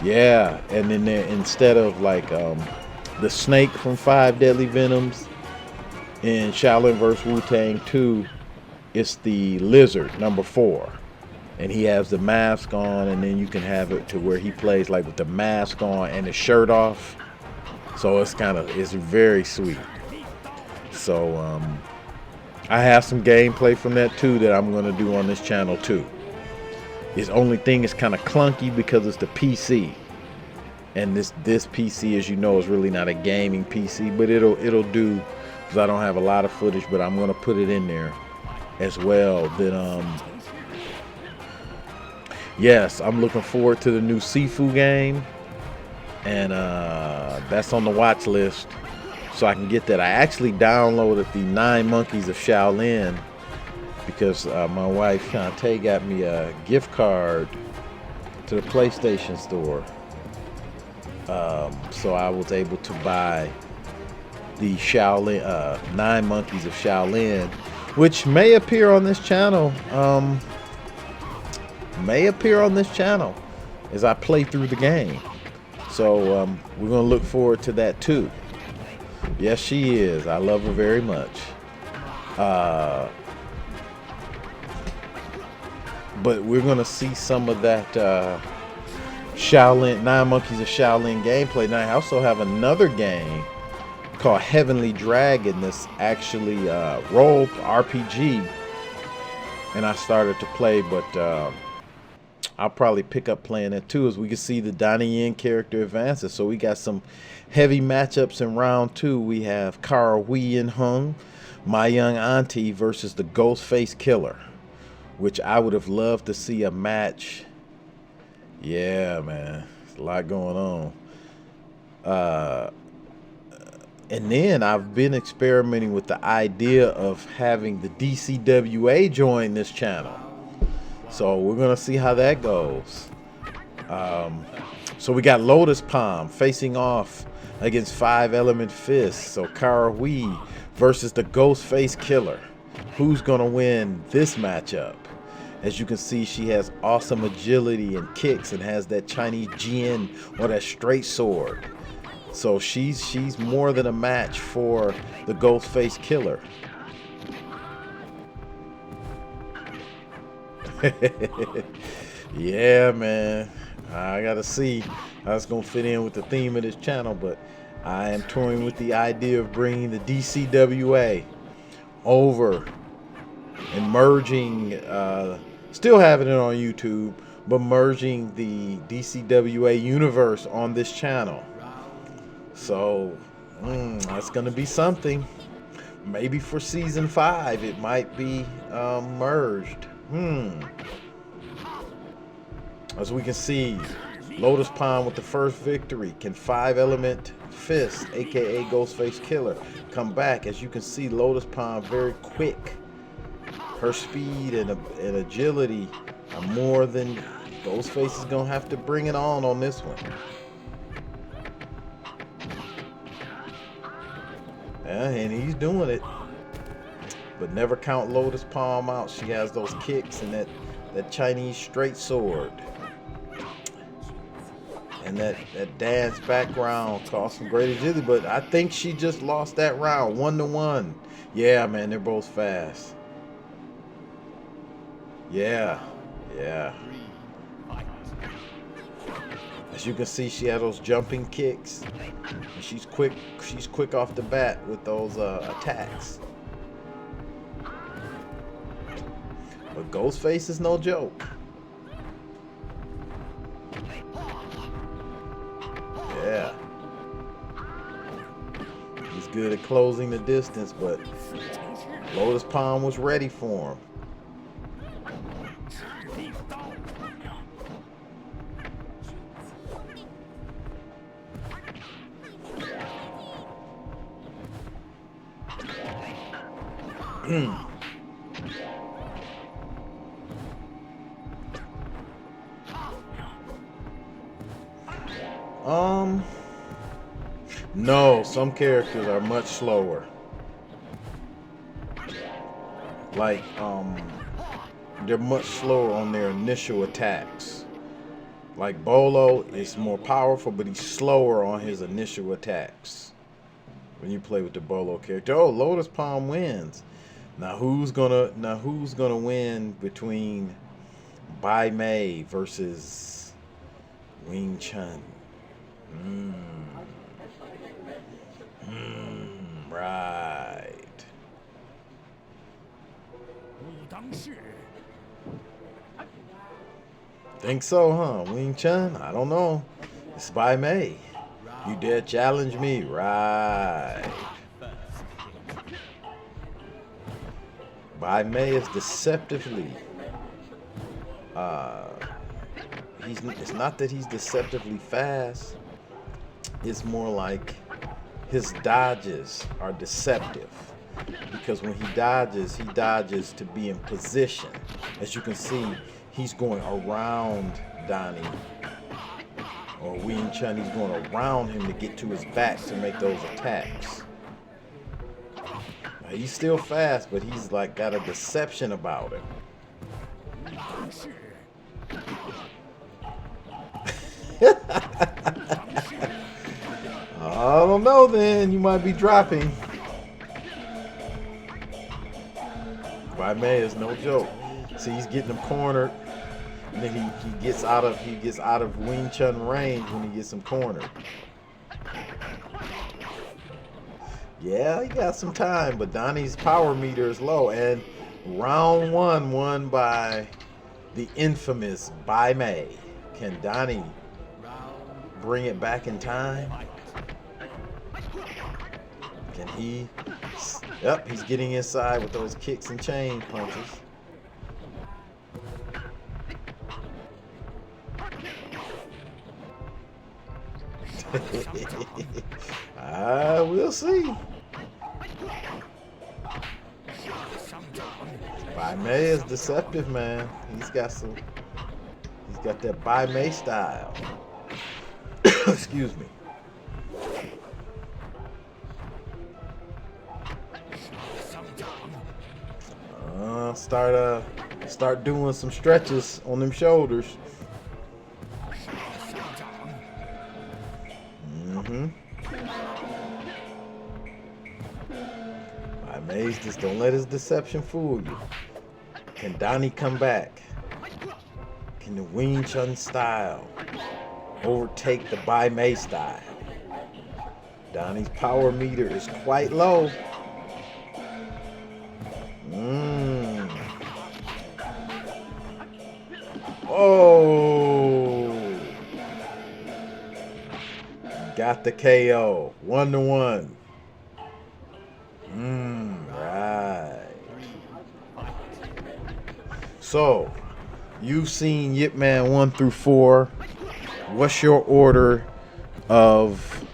Yeah, and then instead of like the snake from 5 Deadly Venoms in Shaolin vs. Wu-Tang 2, it's the lizard number 4. And he has the mask on, and then you can have it to where he plays like with the mask on and the shirt off. So it's very sweet. So I have some gameplay from that too that I'm going to do on this channel too. His only thing is kind of clunky because it's the PC. And this PC, as you know, is really not a gaming PC, but it'll do, because I don't have a lot of footage, but I'm going to put it in there as well. Then yes, I'm looking forward to the new Sifu game, and that's on the watch list, so I can get that. I actually downloaded the 9 Monkeys of Shaolin because my wife Shantae got me a gift card to the PlayStation store, so I was able to buy the Shaolin 9 Monkeys of Shaolin, which may appear on this channel. As I play through the game. So we're gonna look forward to that too. Yes, she is. I love her very much. But we're gonna see some of that Shaolin 9 Monkeys of Shaolin gameplay. Now I also have another game called Heavenly Dragon that's actually role RPG, and I started to play, but I'll probably pick up playing that too, as we can see the Donnie Yen character advances. So we got some heavy matchups in round 2. We have Kara Wee and Hung, my young auntie, versus the Ghostface Killer, which I would have loved to see a match. Yeah, man, there's a lot going on. And then I've been experimenting with the idea of having the DCWA join this channel. So we're gonna see how that goes. So we got Lotus Palm facing off against 5 Element Fist. So Kara Wee versus the Ghostface Killer. Who's gonna win this matchup? As you can see, she has awesome agility and kicks and has that Chinese Jian or that straight sword. So she's more than a match for the Ghostface Killer. Yeah, man, I gotta see how it's gonna fit in with the theme of this channel, but I am toying with the idea of bringing the DCWA over and merging, still having it on YouTube, but merging the DCWA universe on this channel. So That's gonna be something. Maybe for season 5, it might be merged. As we can see, Lotus Pond with the first victory. Can 5-element Fist, aka Ghostface Killer, come back? As you can see, Lotus Pond very quick. Her speed and agility are more than Ghostface is gonna have to bring it on this one. Yeah, and he's doing it. But never count Lotus Palm out. She has those kicks and that Chinese straight sword. And that dance background caused some great agility. But I think she just lost that round 1-1. Yeah, man, they're both fast. Yeah. As you can see, she had those jumping kicks. And she's quick off the bat with those attacks. But Ghostface is no joke. Yeah. He's good at closing the distance, but Lotus Palm was ready for him. No, some characters are much slower. Like, they're much slower on their initial attacks. Like Bolo is more powerful, but he's slower on his initial attacks. When you play with the Bolo character, oh, Lotus Palm wins. Now who's gonna win between Bai Mei versus Wing Chun? Right. Think so, huh? Wing Chun? I don't know. It's Bai Mei. You dare challenge me? Right. Bai Mei is deceptively. It's not that he's deceptively fast. It's more like his dodges are deceptive. Because when he dodges to be in position. As you can see, he's going around Donnie. Or Wing Chun, he's going around him to get to his back to make those attacks. Now, he's still fast, but he's like got a deception about him. I don't know then, you might be dropping. Bai Mei is no joke. See, he's getting him cornered. And then he gets out of Wing Chun range when he gets him cornered. Yeah, he got some time, but Donnie's power meter is low. And round 1 won by the infamous Bai Mei. Can Donnie bring it back in time? Can he? Yep, he's getting inside with those kicks and chain punches. We'll see. Bai Mei is deceptive, man. He's got that Bai Mei style. Excuse me. Start doing some stretches on them shoulders. Bai Mei, just don't let his deception fool you. Can Donnie come back? Can the Wing Chun style overtake the Bai Mei style? Donnie's power meter is quite low. Got the KO. 1-1. Right. So, you've seen Yip Man 1 through 4. What's your order of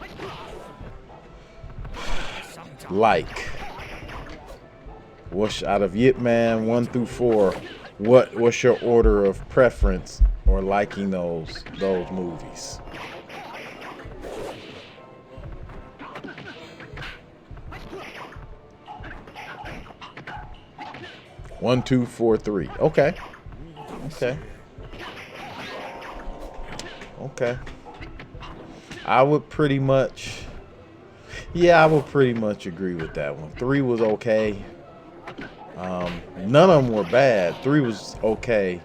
like? What's out of Yip Man 1 through 4? What's your order of preference or liking those movies? One, two, four, three. Okay. I would pretty much agree with that one. 3 was okay. None of them were bad. 3 was okay.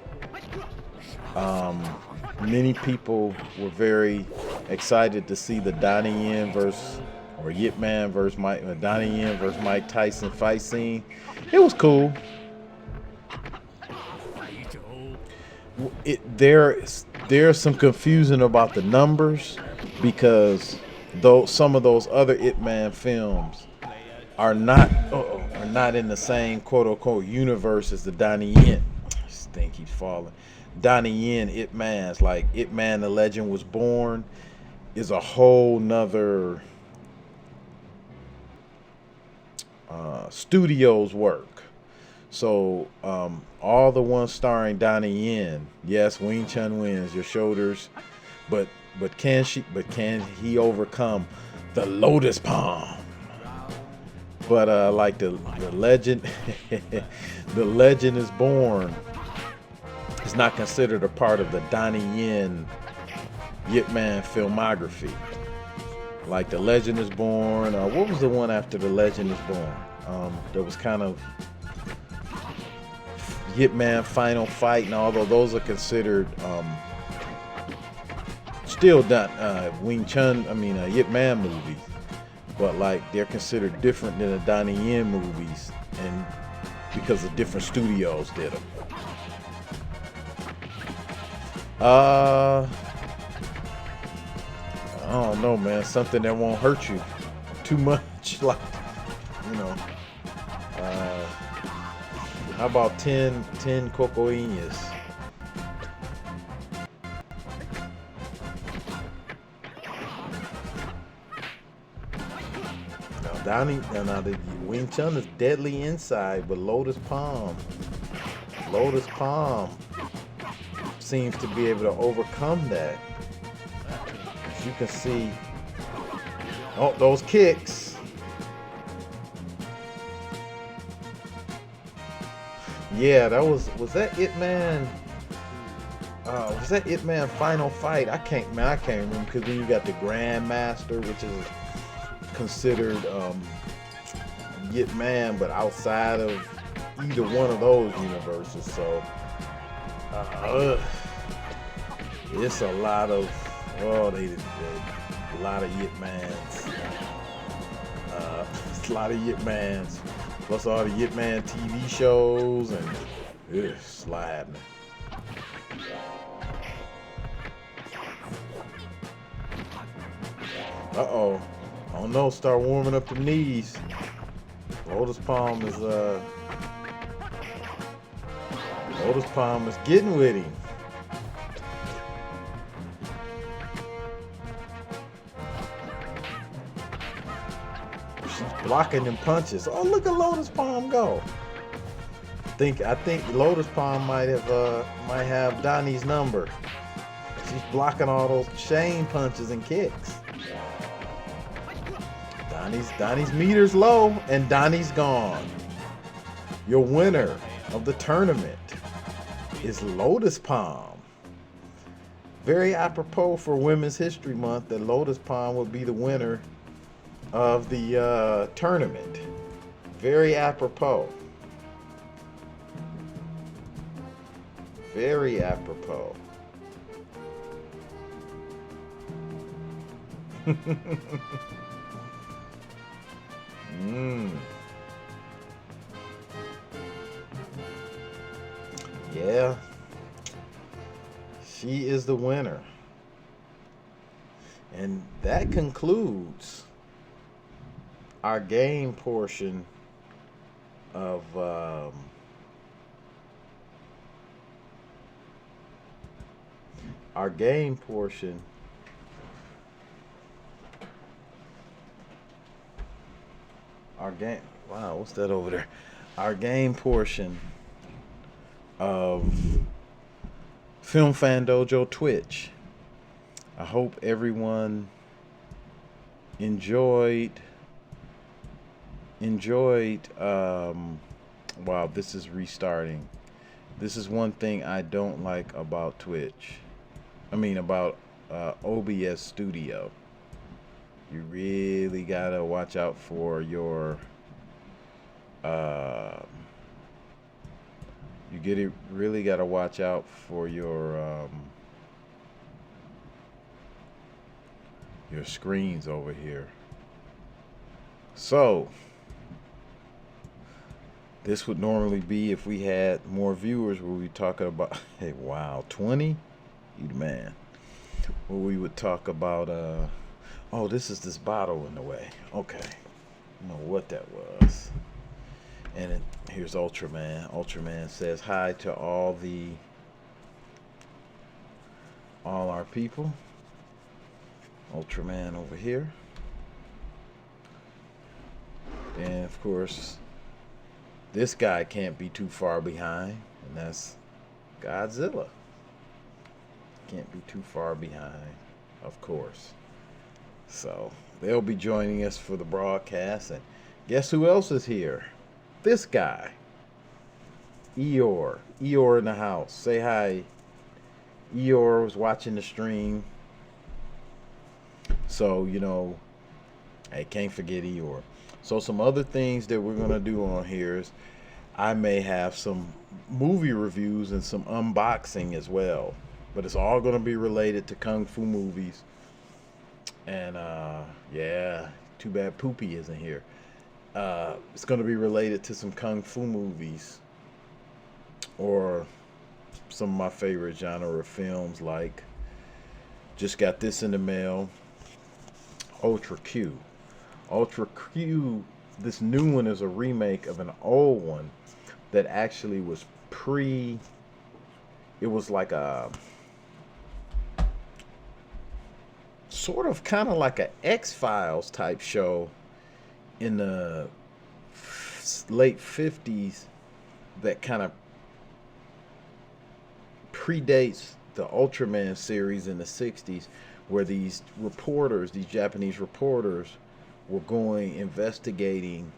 Many people were very excited to see the Donnie Yen Yip Man versus Donnie Yen versus Mike Tyson fight scene. It was cool. There's some confusion about the numbers because some of those other Ip Man films are not in the same quote unquote universe as the Donnie Yen. This thing keeps falling. Donnie Yen Ip Man's, like Ip Man the Legend Was Born is a whole nother studio's work. So all the ones starring Donnie Yen, yes, Wing Chun wins your shoulders, but can he overcome the Lotus Palm? But like the legend, the Legend Is Born is not considered a part of the Donnie Yen Yip Man filmography. Like the Legend Is Born. What was the one after the Legend Is Born? That was kind of Yip Man Final Fight, and although those are considered still done Yip Man movies, but like they're considered different than the Donnie Yen movies, and because the different studios did them. I don't know, man. Something that won't hurt you too much, like how about 10 cocoinhas? Now the Wing Chun is deadly inside, but Lotus Palm seems to be able to overcome that. As you can see, those kicks. Yeah, was that Ip Man? Was that Ip Man Final Fight? I can't remember, because then you got the Grandmaster, which is considered Yip Man, but outside of either one of those universes. So it's a lot of a lot of Yip Mans. It's a lot of Yip Mans. Plus all the Yip Man TV shows and sliding. Oh no, start warming up the knees. Lotus Palm is getting with him. She's blocking them punches. Oh, look at Lotus Palm go. I think Lotus Palm might have Donnie's number. She's blocking all those chain punches and kicks. Donnie's meter's low, and Donnie's gone. Your winner of the tournament is Lotus Palm. Very apropos for Women's History Month that Lotus Palm would be the winner of the tournament. Very apropos. Very apropos. Yeah. She is the winner. And that concludes our game portion of our game portion our game wow, what's that over there? Our game portion of Film Fan Dojo Twitch. I hope everyone enjoyed wow, this is restarting. This is one thing I don't like about Twitch. I mean about OBS Studio. You really gotta watch out for your really gotta watch out for your screens over here. So this would normally be if we had more viewers where we talking about hey wow 20 you the man where we would talk about oh, this is this bottle in the way. Okay, I don't know what that was. And here's Ultraman. Ultraman says hi to all our people. Ultraman over here. And of course, this guy can't be too far behind, and that's Godzilla. Can't be too far behind, of course. So they'll be joining us for the broadcast. And guess who else is here? This guy. Eeyore. Eeyore in the house. Say hi. Eeyore was watching the stream. So, you know, I can't forget Eeyore. So some other things that we're going to do on here is I may have some movie reviews and some unboxing as well. But it's all going to be related to Kung Fu movies. And, yeah, too bad Poopy isn't here. It's going to be related to some Kung Fu movies. Or some of my favorite genre of films like, just got this in the mail, Ultra Q. Ultra Q, this new one is a remake of an old one that actually was it was like a sort of kind of like a X-Files type show in the late 50s that kind of predates the Ultraman series in the 60s, where these Japanese reporters were going investigating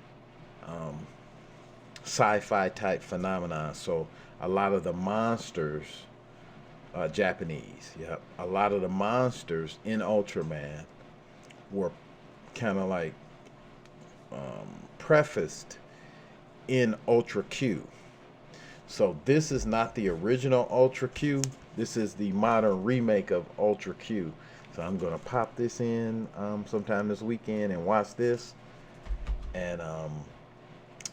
sci-fi type phenomena. So a lot of the monsters, Japanese, yeah, a lot of the monsters in Ultraman were kind of like prefaced in Ultra Q. So this is not the original Ultra Q. This is the modern remake of Ultra Q. So I'm gonna pop this in sometime this weekend and watch this. And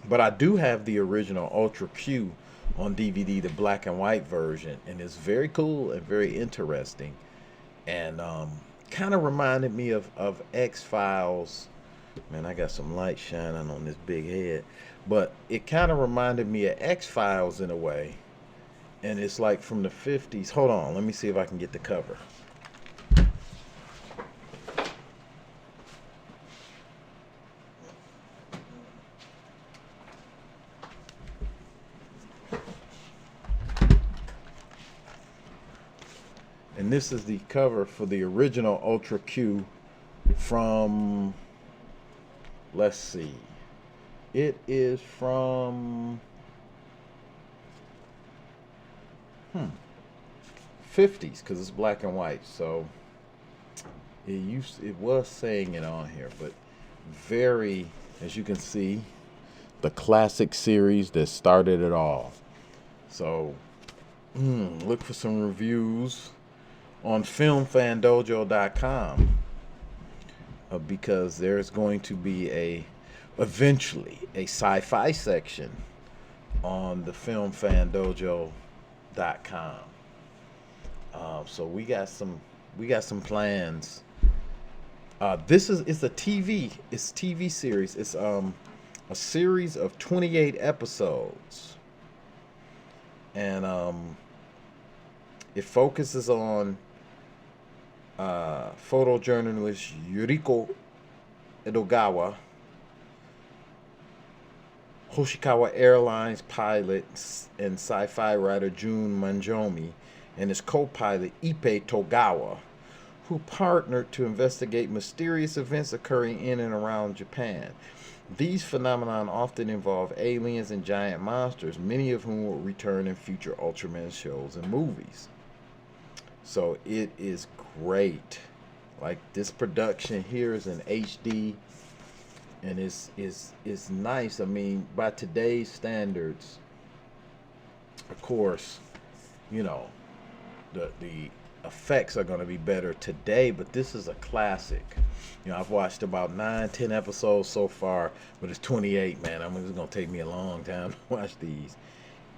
but I do have the original Ultra Q on DVD, the black and white version, and it's very cool and very interesting. And kind of reminded me of X-Files. Man, I got some light shining on this big head. But it kind of reminded me of X-Files in a way. And it's like from the 50s. Hold on, let me see if I can get the cover. And this is the cover for the original Ultra Q from, let's see, it is from 50s, because it's black and white. So it was saying it on here, but very, as you can see, the classic series that started it all. So look for some reviews on filmfandojo.com because there's going to be eventually a sci-fi section on the filmfandojo.com. So we got some plans This is it's a TV. It's TV series. It's a series of 28 episodes, and it focuses on photojournalist Yuriko Edogawa, Hoshikawa Airlines pilot and sci-fi writer Jun Manjomi, and his co-pilot Ippei Togawa, who partnered to investigate mysterious events occurring in and around Japan. These phenomena often involve aliens and giant monsters, many of whom will return in future Ultraman shows and movies. So it is great. Like, this production here is in HD, and it's nice. I mean, by today's standards, of course, you know, the effects are going to be better today, but this is a classic. You know, I've watched about 9-10 episodes so far, but it's 28, man. I mean, it's going to take me a long time to watch these.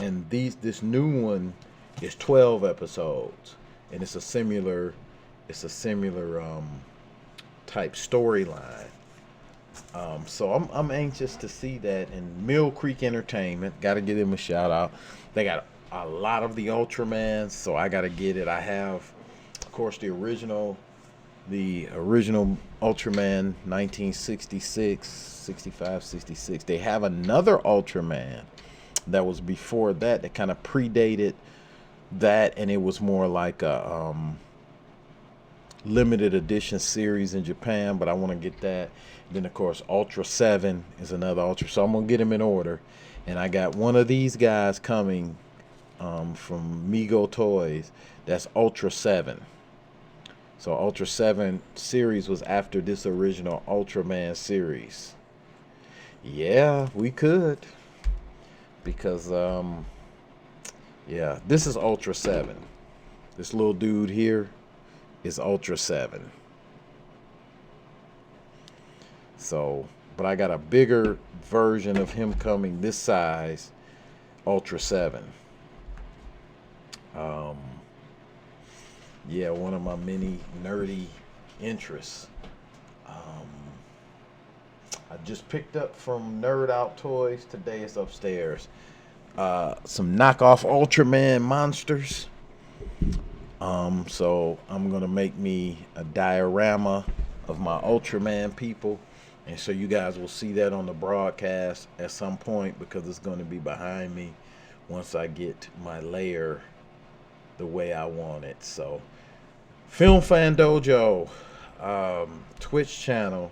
And this new one is 12 episodes, and it's a similar type storyline. So I'm anxious to see that. And Mill Creek Entertainment, got to give them a shout out. They got a lot of the Ultramans, so I got to get it. I have, of course, the original Ultraman 1966, 65, 66. They have another Ultraman that was before that kind of predated that, and it was more like a limited edition series in Japan, but I want to get that. Then, of course, Ultra 7 is another Ultra, so I'm going to get them in order. And I got one of these guys coming from Mego Toys. That's Ultra 7. So Ultra 7 series was after this original Ultraman series. Yeah, we could. Because, yeah, this is Ultra 7. This little dude here is Ultra 7. So, but I got a bigger version of him coming this size, Ultra 7. Yeah, one of my many nerdy interests. I just picked up from Nerd Out Toys today. It's upstairs. Some knockoff Ultraman monsters. So I'm gonna make me a diorama of my Ultraman people, and so you guys will see that on the broadcast at some point, because it's going to be behind me once I get my layer the way I want it. So Film Fan Dojo Twitch channel,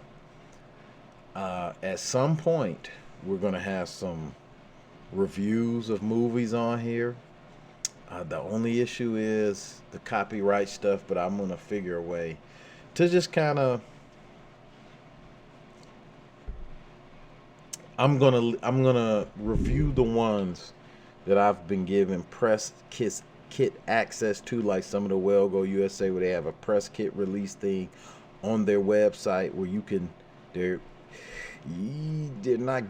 at some point we're going to have some reviews of movies on here. The only issue is the copyright stuff, but I'm going to figure a way to just kind of, I'm gonna review the ones that I've been given press kit access to, like some of the Well-Go USA, where they have a press kit release thing on their website where you can, they're not,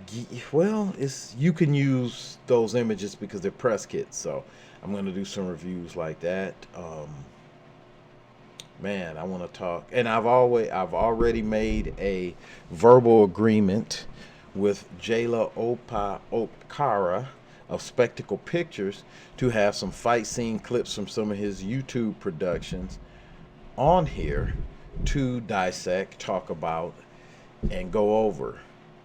well, it's, you can use those images because they're press kits. So I'm gonna do some reviews like that. Man, I want to talk, and I've already made a verbal agreement with Jayla Okara of Spectacle Pictures to have some fight scene clips from some of his YouTube productions on here to dissect, talk about, and go over.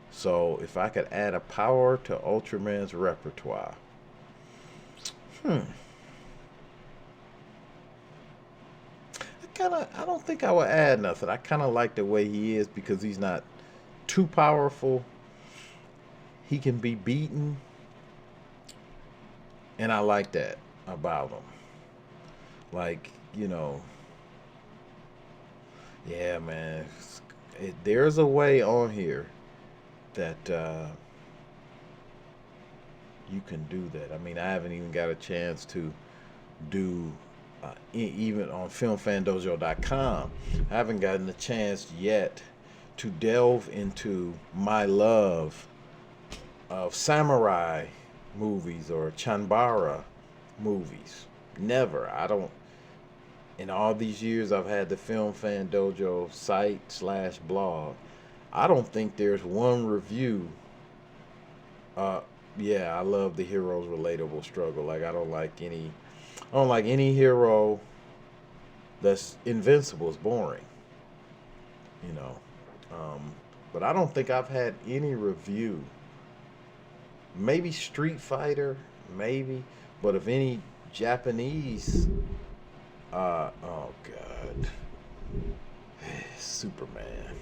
So if I could add a power to Ultraman's repertoire. I don't think I would add nothing. I kind of like the way he is because he's not too powerful. He can be beaten, and I like that about him. Like, you know, yeah, man. There's a way on here that you can do that. I mean, I haven't even got a chance to do even on filmfandojo.com. I haven't gotten a chance yet to delve into my love of samurai movies or Chanbara movies. Never. in all these years I've had the Film Fan Dojo site/blog, I don't think there's one review. Uh, yeah, I love the hero's relatable struggle. Like I don't like any hero that's invincible. It's boring, you know. Um, but I don't think I've had any review. Maybe Street Fighter, maybe, but of any Japanese. Oh God, Superman,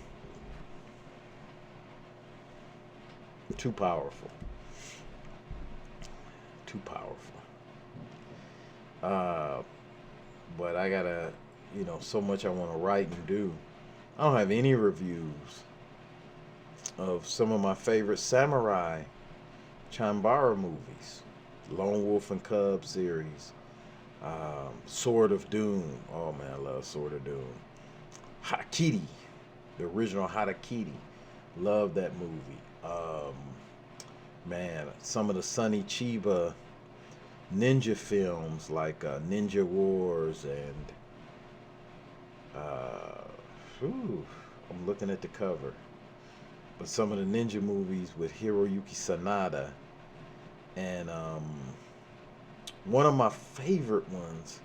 too powerful, too powerful. Uh, but I gotta, so much I want to write and do. I don't have any reviews of some of my favorite samurai Chanbara movies, Lone Wolf and Cub series, Sword of Doom. Oh man, I love Sword of Doom. Harakiri, the original Harakiri. Love that movie. Man, some of the Sonny Chiba ninja films like Ninja Wars and I'm looking at the cover. But some of the ninja movies with Hiroyuki Sanada and one of my favorite ones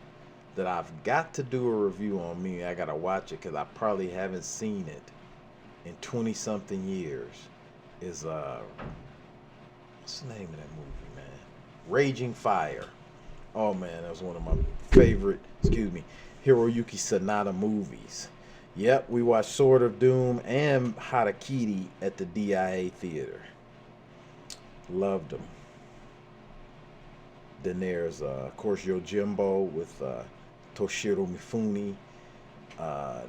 that I've got to do a review on. Me, I gotta watch it because I probably haven't seen it in 20 something years. Is what's the name of that movie, man? Raging Fire. Oh man, that was one of my favorite. Hiroyuki Sanada movies. Yep, we watched Sword of Doom and Harakiri at the DIA theater. Loved them. Then there's, of course, Yojimbo with Toshiro Mifune.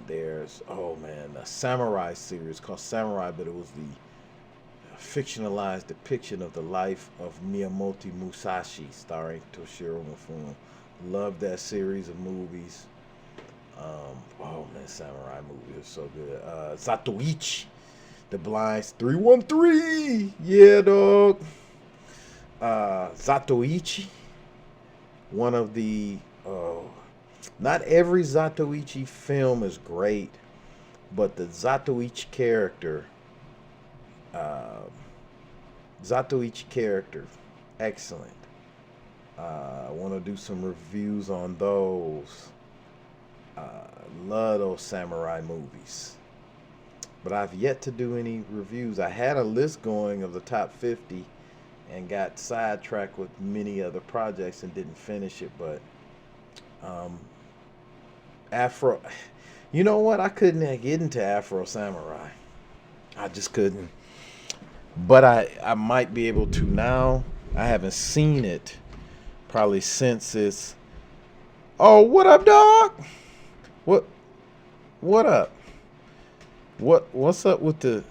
There's, oh man, a samurai series called Samurai, but it was the fictionalized depiction of the life of Miyamoto Musashi, starring Toshiro Mifune. Love that series of movies. Oh man, samurai movie is so good. Zatoichi, The Blinds 313. Yeah, dog. Zatoichi, one of the not every Zatoichi film is great, but the Zatoichi character, excellent. I want to do some reviews on those. Love those samurai movies, but I've yet to do any reviews. I had a list going of the top 50 and got sidetracked with many other projects and didn't finish it. But Afro, you know what? I couldn't get into Afro Samurai. I just couldn't. But I might be able to now. I haven't seen it probably since it's. Oh, what up, dog? What up? What's up with the?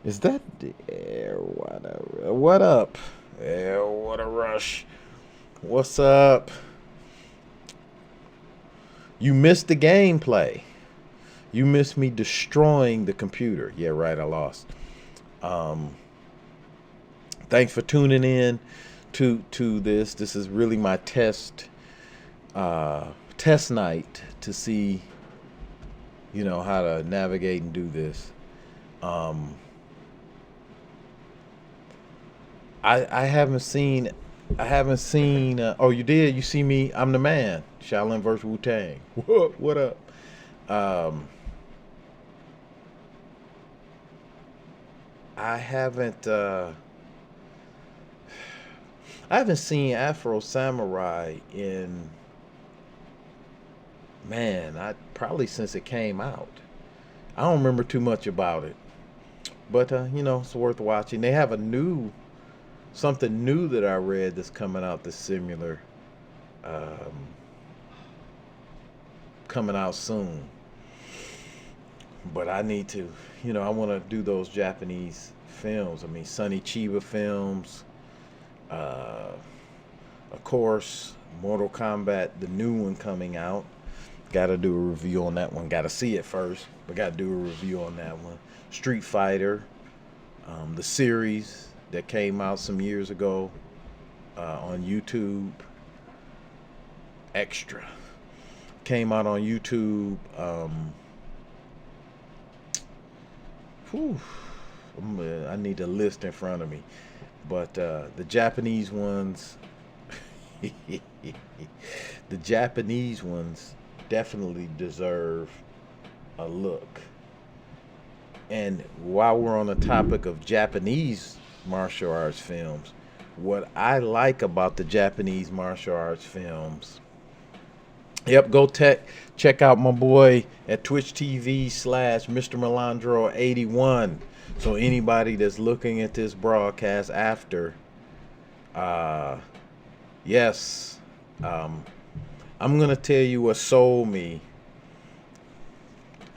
Is that the air? What up? Yeah, what a rush. What's up? You missed the gameplay. You missed me destroying the computer. Yeah, right, I lost. Thanks for tuning in to this. This is really my test night to see, how to navigate and do this. I haven't seen. Oh, you did. You see me? I'm the man. Shaolin versus Wutang. What up? I haven't. I haven't seen Afro Samurai in. Man, probably since it came out. I don't remember too much about it, but it's worth watching. They have something new that I read that's coming out that's similar, coming out soon. But I need to, I want to do those Japanese films. I mean, Sonny Chiba films. Of course, Mortal Kombat, the new one coming out. Got to do a review on that one. Got to see it first, but got to do a review on that one. Street Fighter, the series that came out some years ago on YouTube. Extra. Came out on YouTube. Whew, I need a list in front of me. But the Japanese ones, the Japanese ones definitely deserve a look. And while we're on the topic of Japanese martial arts films, what I like about the Japanese martial arts films, yep, go check out my boy at Twitch TV / Mr. Melandro 81. So anybody that's looking at this broadcast after, yes, I'm gonna tell you what sold me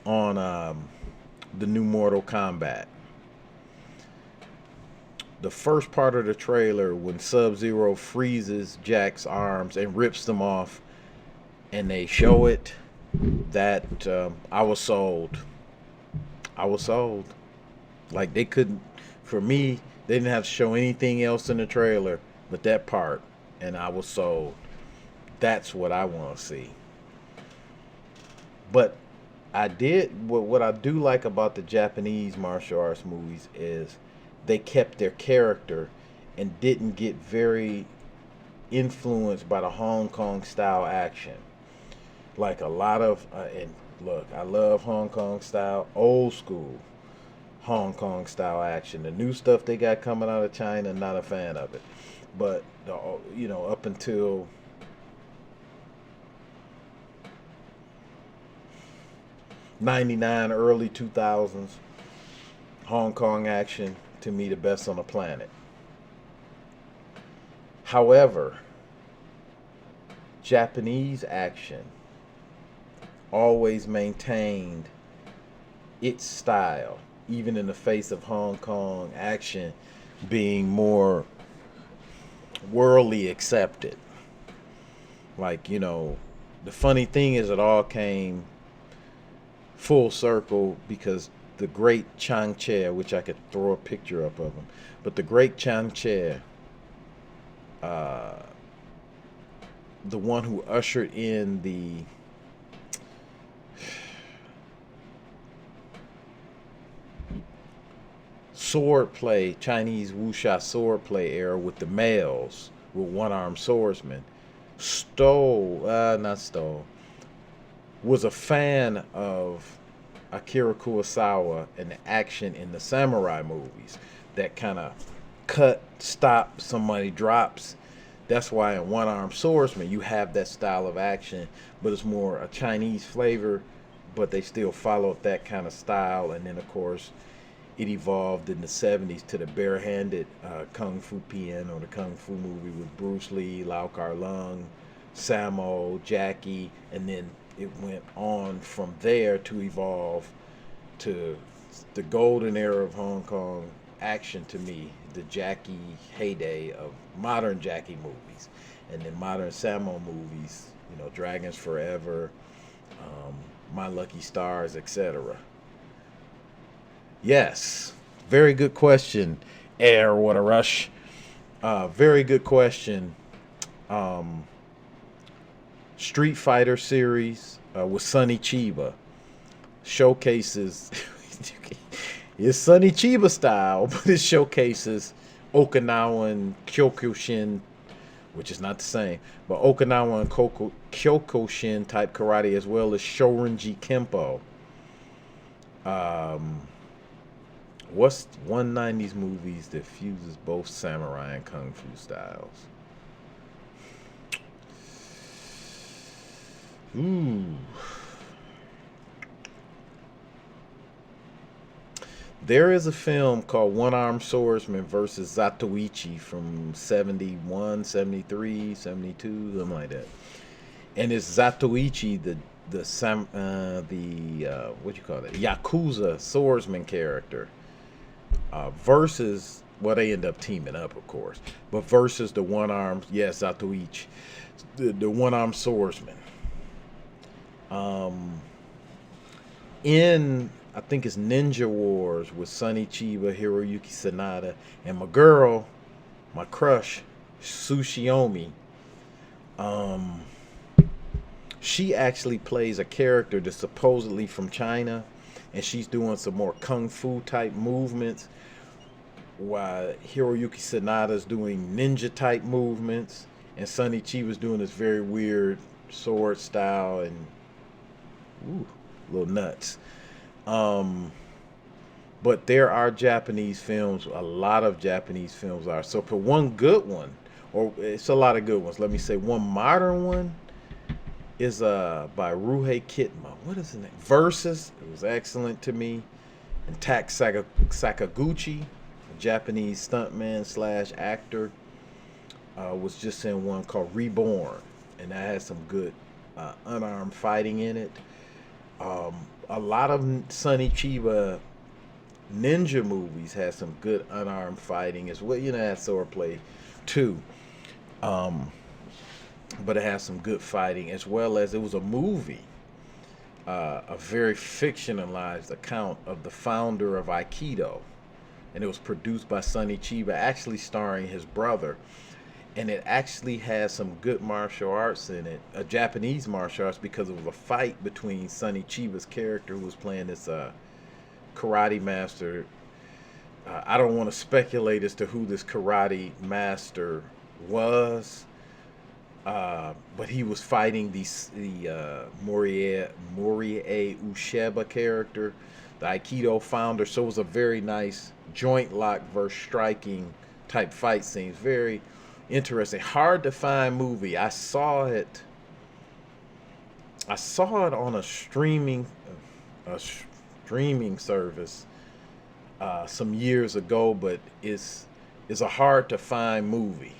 on the new Mortal Kombat. The first part of the trailer when Sub-Zero freezes Jack's arms and rips them off, and they show it, that I was sold. I was sold. Like, they couldn't, for me, they didn't have to show anything else in the trailer but that part, and I was sold. That's what I want to see. But what I do like about the Japanese martial arts movies is they kept their character and didn't get very influenced by the Hong Kong style action. Like a lot of, and look, I love Hong Kong style, old school Hong Kong style action. The new stuff they got coming out of China, not a fan of it. But, up until '99, early 2000s, Hong Kong action, to me, the best on the planet. However, Japanese action always maintained its style, even in the face of Hong Kong action being more worldly accepted. Like, the funny thing is it all came full circle because the great Chang Che, which I could throw a picture up of him, but the great Chang Che, the one who ushered in the swordplay, Chinese wuxia swordplay era with the males, with one-armed swordsmen, was a fan of Akira Kurosawa and the action in the samurai movies. That kind of cut, stop, somebody drops. That's why in One-Armed Swordsman you have that style of action, but it's more a Chinese flavor, but they still followed that kind of style. And then, of course, it evolved in the 70s to the barehanded Kung Fu Pien, or the Kung Fu movie with Bruce Lee, Lau Kar-Leung, Sammo, Jackie, and then it went on from there to evolve to the golden era of Hong Kong action, to me, the Jackie heyday of modern Jackie movies, and then modern Sammo movies, Dragons Forever, My Lucky Stars, etc. Yes, very good question, Air What a Rush. Very good question. Street Fighter series with Sonny Chiba showcases it's Sonny Chiba style, but it showcases Okinawan Kyokushin, which is not the same, but Okinawan Kyokushin type karate, as well as Shorinji Kempo. What's 190s movies that fuses both samurai and kung fu styles? Ooh. There is a film called One-Armed Swordsman versus Zatoichi from 71, 73, 72, something like that. And it's Zatoichi, the what you call it, Yakuza swordsman character, versus, well, they end up teaming up, of course, but versus the one-armed, yes, Zatoichi, the one-armed swordsman. In, I think it's Ninja Wars with Sonny Chiba, Hiroyuki Sanada, and my girl, my crush, Tsushiomi. She actually plays a character that's supposedly from China, and she's doing some more kung fu type movements, while Hiroyuki Sanada's doing ninja type movements, and Sonny Chiba's doing this very weird sword style and ooh, a little nuts. Um, but there are Japanese films. A lot of Japanese films are. So for one good one, or it's a lot of good ones. Let me say one modern one is by Ruhei Kitma. What is the name? Versus. It was excellent to me. And Sakaguchi, a Japanese stuntman slash actor, was just in one called Reborn, and that has some good unarmed fighting in it. A lot of Sonny Chiba ninja movies has some good unarmed fighting as well. You know, that swordplay too. Um, but it has some good fighting as well as it was a movie, a very fictionalized account of the founder of Aikido, and it was produced by Sonny Chiba, actually starring his brother. And it actually has some good martial arts in it, Japanese martial arts, because it was a fight between Sonny Chiba's character, who was playing this karate master. I don't want to speculate as to who this karate master was, but he was fighting the Morie Usheba character, the Aikido founder. So it was a very nice joint lock versus striking type fight scenes. Very interesting. Hard to find movie. I saw it on a streaming service some years ago, but it's a hard to find movie.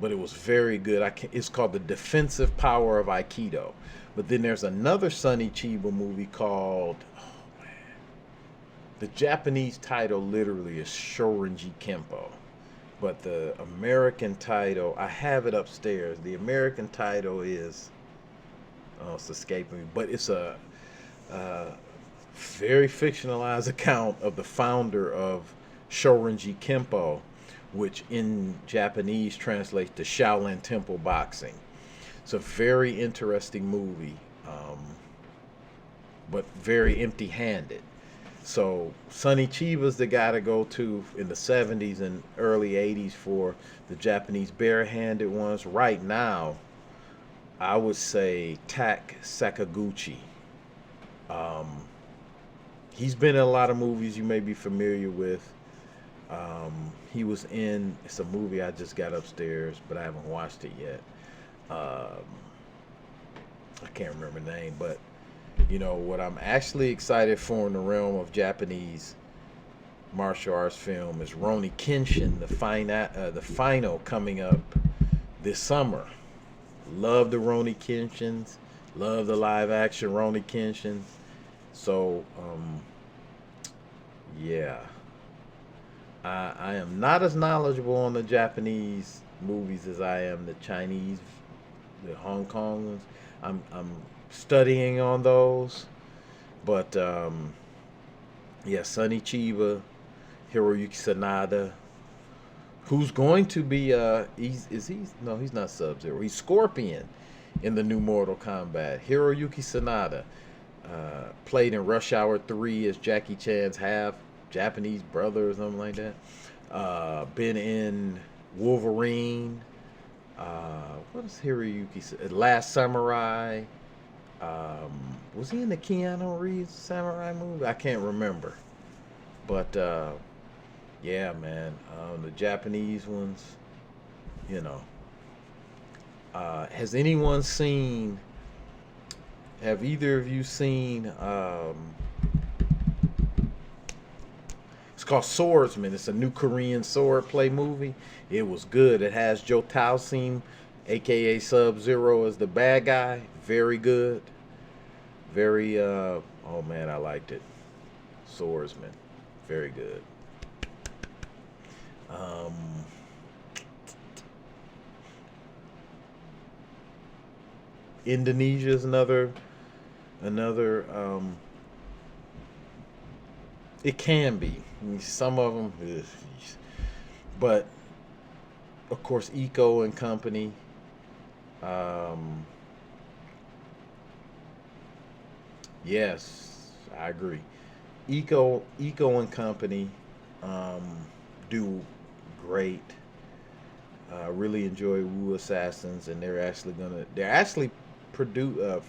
But it was very good. It's called The Defensive Power of Aikido. But then there's another Sonny Chiba movie called, oh man, the Japanese title literally is Shorinji Kempo. But the American title, I have it upstairs. The American title is, oh, it's escaping me, but it's a very fictionalized account of the founder of Shorinji Kempo, which in Japanese translates to Shaolin Temple Boxing. It's a very interesting movie, but very empty-handed. So Sonny Chiba's the guy to go to in the 70s and early 80s for the Japanese barehanded ones. Right now, I would say Tak Sakaguchi. He's been in a lot of movies you may be familiar with. He was in, it's a movie I just got upstairs, but I haven't watched it yet. I can't remember the name, but you know what I'm actually excited for in the realm of Japanese martial arts film is Rurouni Kenshin, the final coming up this summer. Love the Rurouni Kenshins, love the live action Rurouni Kenshin. So yeah, I am not as knowledgeable on the Japanese movies as I am the Chinese, the Hong Kong ones. I'm studying on those, but yeah, Sonny Chiba, Hiroyuki Sanada, who's going to be he's not Sub-Zero, he's Scorpion in the new Mortal Kombat. Hiroyuki Sanada played in Rush Hour 3 as Jackie Chan's half Japanese brother or something like that. Been in Wolverine. What is Hiroyuki? Last Samurai. Was he in the Keanu Reeves Samurai movie? I can't remember. But yeah, man, the Japanese ones, you know. Has anyone seen? Have either of you seen? It's called Swordsman. It's a new Korean sword play movie. It was good. It has Joe Towsing, aka Sub-Zero, as the bad guy. Very good. Very oh man, I liked it. Swordsman. Very good. Indonesia is another it can be. I mean, some of them, but of course, Eco and Company. Yes, I agree. Eco and Company um, do great. Really enjoy Wu Assassins, and they're actually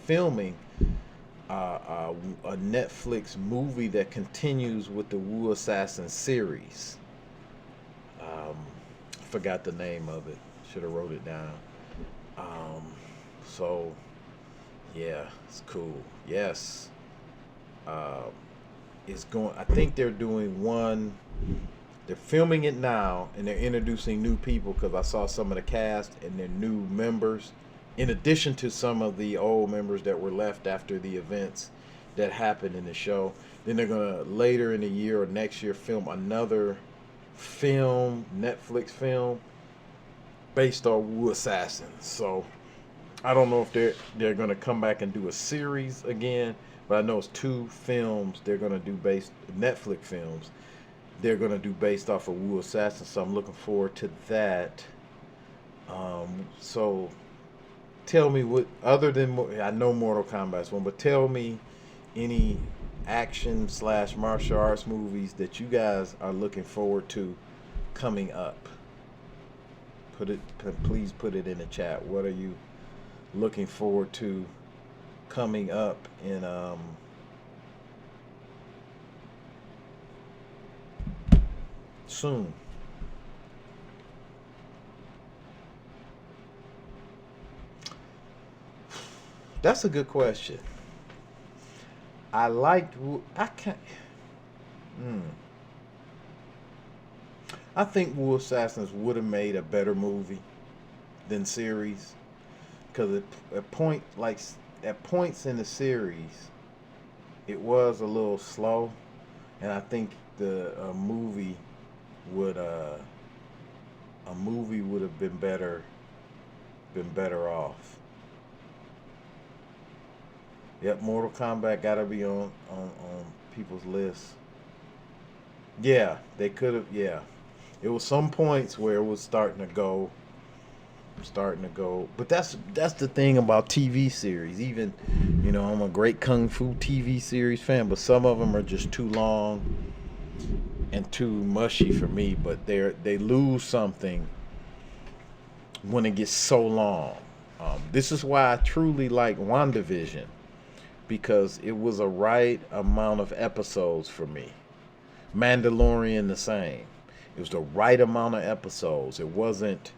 filming a Netflix movie that continues with the Wu Assassin series. Um, Forgot the name of it. Should have wrote it down. Um, so yeah, it's cool. Yes, um, it's going. I think they're doing one. They're filming it now, and they're introducing new people because I saw some of the cast and their new members, in addition to some of the old members that were left after the events that happened in the show. Then they're gonna later in the year or next year film another Netflix film based on Wu Assassins. So I don't know if they're gonna come back and do a series again, but I know it's two films they're gonna do based Netflix films they're gonna do based off of Wu Assassin. So I'm looking forward to that. So tell me what other than I know Mortal Kombat's one, but tell me any action slash martial arts movies that you guys are looking forward to coming up. Please put it in the chat. What are you looking forward to coming up in soon? That's a good question. I liked. I can't. Hmm. I think Wu Assassins would have made a better movie than series because at points in the series it was a little slow, and I think the would a movie would have been better off. Yep, Mortal Kombat gotta be on people's list. Yeah, they could have. Yeah, it was some points where it was starting to go. But that's the thing about TV series. Even, I'm a great kung fu TV series fan, but some of them are just too long and too mushy for me. But they lose something when it gets so long. This is why I truly like WandaVision because it was a right amount of episodes for me. Mandalorian the same. It was the right amount of episodes. It wasn't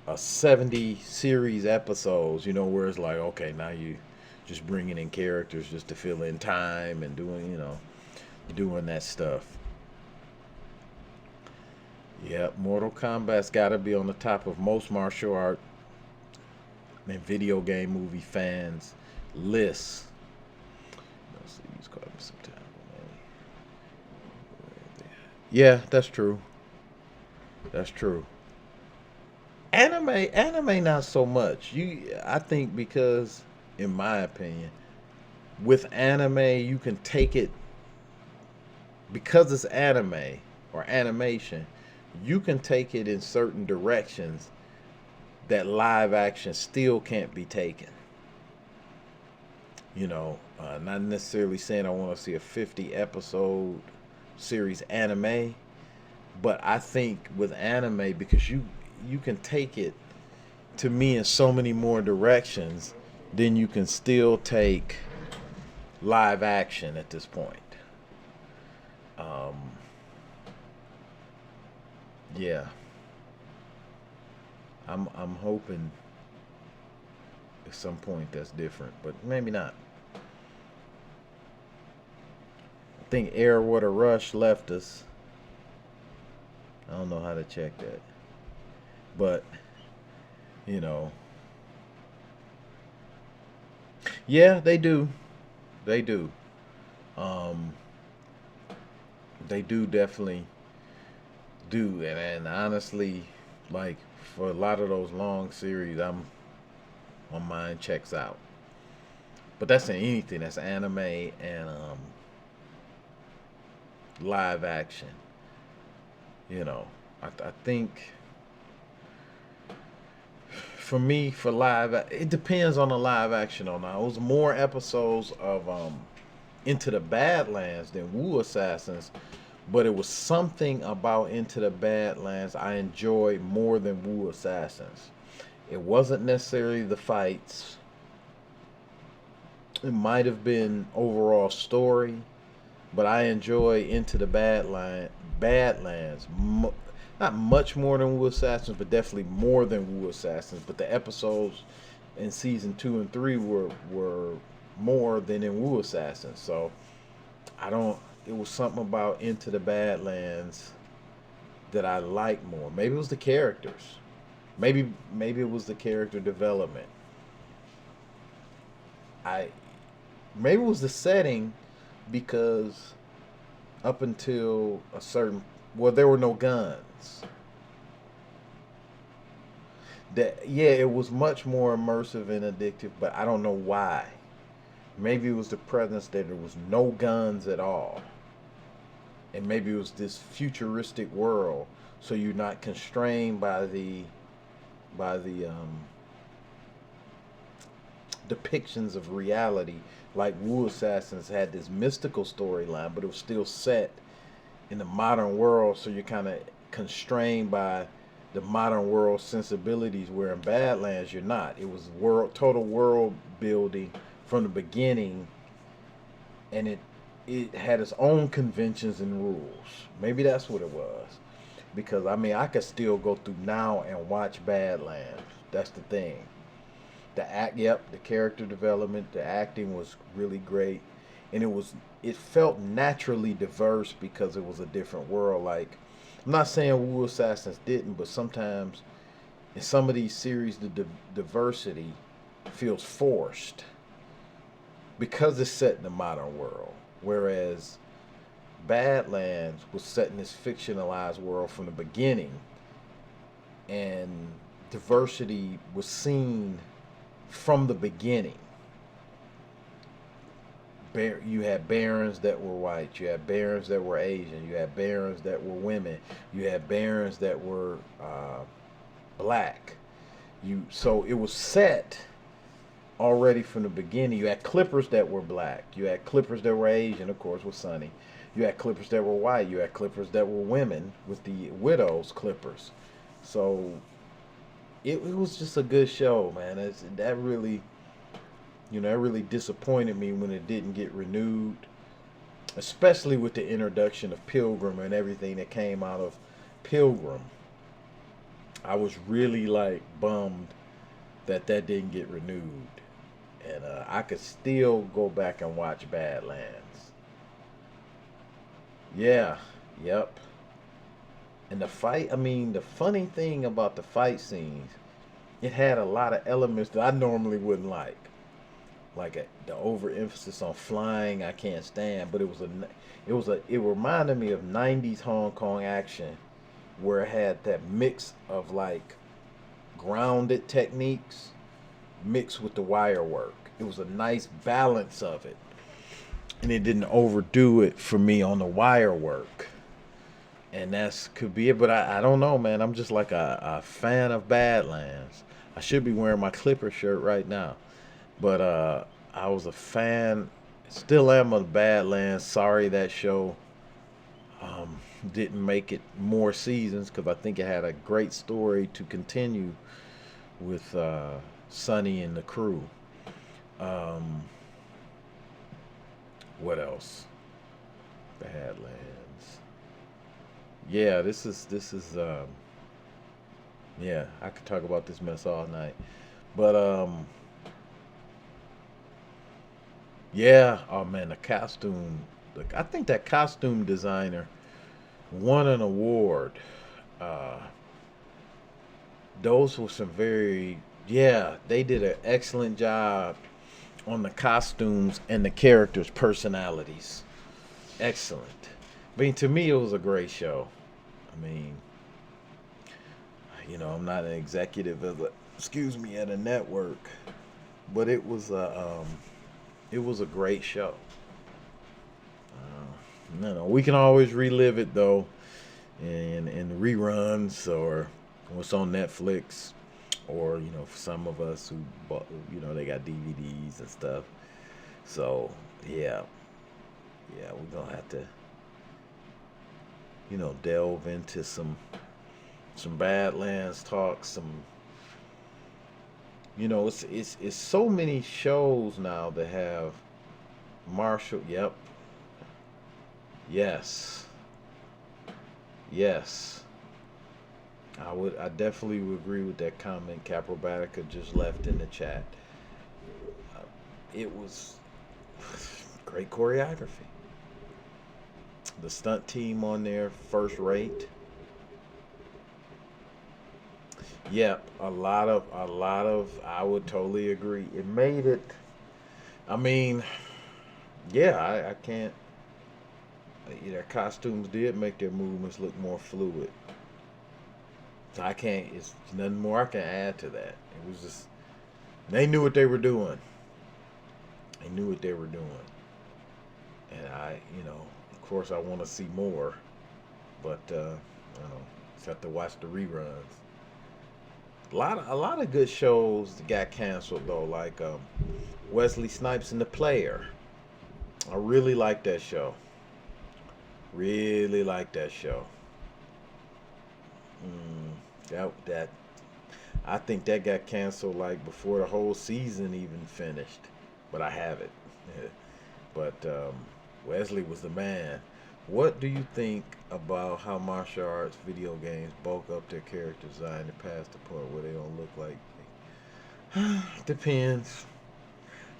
a 70 series episodes, where it's like, okay, now you just bringing in characters just to fill in time and doing that stuff. Yep, Mortal Kombat's got to be on the top of most martial art and video game movie fans lists. Let's see, he's called me sometime. Yeah, that's true. That's true. Anime, not so much. I think because, in my opinion, with anime, you can take it because it's anime or animation. You can take it in certain directions that live action still can't be taken. Not necessarily saying I want to see a 50 episode series anime, but I think with anime because you can take it to me in so many more directions than you can still take live action at this point. Um, yeah, I'm hoping at some point that's different, but maybe not. I think Air Water Rush left us. I don't know how to check that, but you know, yeah, they do. They do. Um, they do definitely do, and honestly, like for a lot of those long series, my mind checks out. But that's in anything. That's anime and live action. I think for me, it depends on the live action or not. It was more episodes of Into the Badlands than Wu Assassins, but it was something about Into the Badlands I enjoyed more than Wu Assassins. It wasn't necessarily the fights. It might have been overall story, but I enjoy Into the Badlands. Not much more than Wu Assassins, but definitely more than Wu Assassins. But the episodes in season 2 and 3 were more than in Wu Assassins. So I don't. It was something about Into the Badlands that I liked more. Maybe it was the characters. Maybe it was the character development. I maybe it was the setting because up until a certain there were no guns. That yeah, it was much more immersive and addictive, but I don't know why. Maybe it was the presence that there was no guns at all. And maybe it was this futuristic world, so you're not constrained by the depictions of reality. Like Wu Assassins had this mystical storyline, but it was still set in the modern world, so you're kind of constrained by the modern world sensibilities. Where in Badlands, you're not. It was total world building from the beginning, and it had its own conventions and rules. Maybe that's what it was. Because I mean, I could still go through now and watch Badlands. That's the thing. The character development, the acting was really great, and it felt naturally diverse because it was a different world. Like, I'm not saying Wu Assassins didn't, but sometimes in some of these series, the diversity feels forced because it's set in the modern world. Whereas Badlands was set in this fictionalized world from the beginning, and diversity was seen from the beginning. You had barons that were white, you had barons that were Asian, you had barons that were women, you had barons that were black. So it was set already from the beginning. You had clippers that were black, you had clippers that were Asian, of course, with Sunny. You had clippers that were white, you had clippers that were women with the widows clippers. So it was just a good show, man. That really, that really disappointed me when it didn't get renewed, especially with the introduction of Pilgrim and everything that came out of Pilgrim. I was really like bummed that didn't get renewed, and I could still go back and watch Badlands. Yeah, yep. And the fight, I mean, the funny thing about the fight scenes, it had a lot of elements that I normally wouldn't like. Like the overemphasis on flying, I can't stand. But it reminded me of '90s Hong Kong action, where it had that mix of like grounded techniques mixed with the wire work. It was a nice balance of it, and it didn't overdo it for me on the wire work. And that's could be it, but I don't know, man. I'm just like a fan of Badlands. I should be wearing my Clipper shirt right now, but I was a fan, still am of Badlands. Sorry that show um, didn't make it more seasons because I think it had a great story to continue with Sonny and the crew. Um, what else? Badlands. Yeah, this is yeah, I could talk about this mess all night. But yeah, oh man, the costume. Look, I think that costume designer won an award. Uh, those were some very, yeah, they did an excellent job on the costumes and the characters' personalities. Excellent. I mean, to me, it was a great show. I mean, I'm not an executive excuse me, at a network, but it was a great show. We can always relive it though, in reruns or what's on Netflix, or for some of us who bought, they got DVDs and stuff. So yeah, yeah, we're gonna have to, delve into some Badlands talk, it's so many shows now that have martial. Yep. Yes. Yes. I definitely would agree with that comment Caprobatica just left in the chat. Uh, it was great choreography. The stunt team on there, first rate. Yep, a lot of I would totally agree. It made it. I mean, yeah, I can't. Their costumes did make their movements look more fluid. So I can't. It's nothing more I can add to that. It was just they knew what they were doing. They knew what they were doing, and of course, I want to see more, but just have to watch the reruns. A lot of good shows that got canceled though, like Wesley Snipes and the Player. I really like that show. Really like that show. That I think that got canceled like before the whole season even finished, but I have it. But Wesley was the man. What do you think about how martial arts video games bulk up their character design to pass the point where they don't look like? Depends.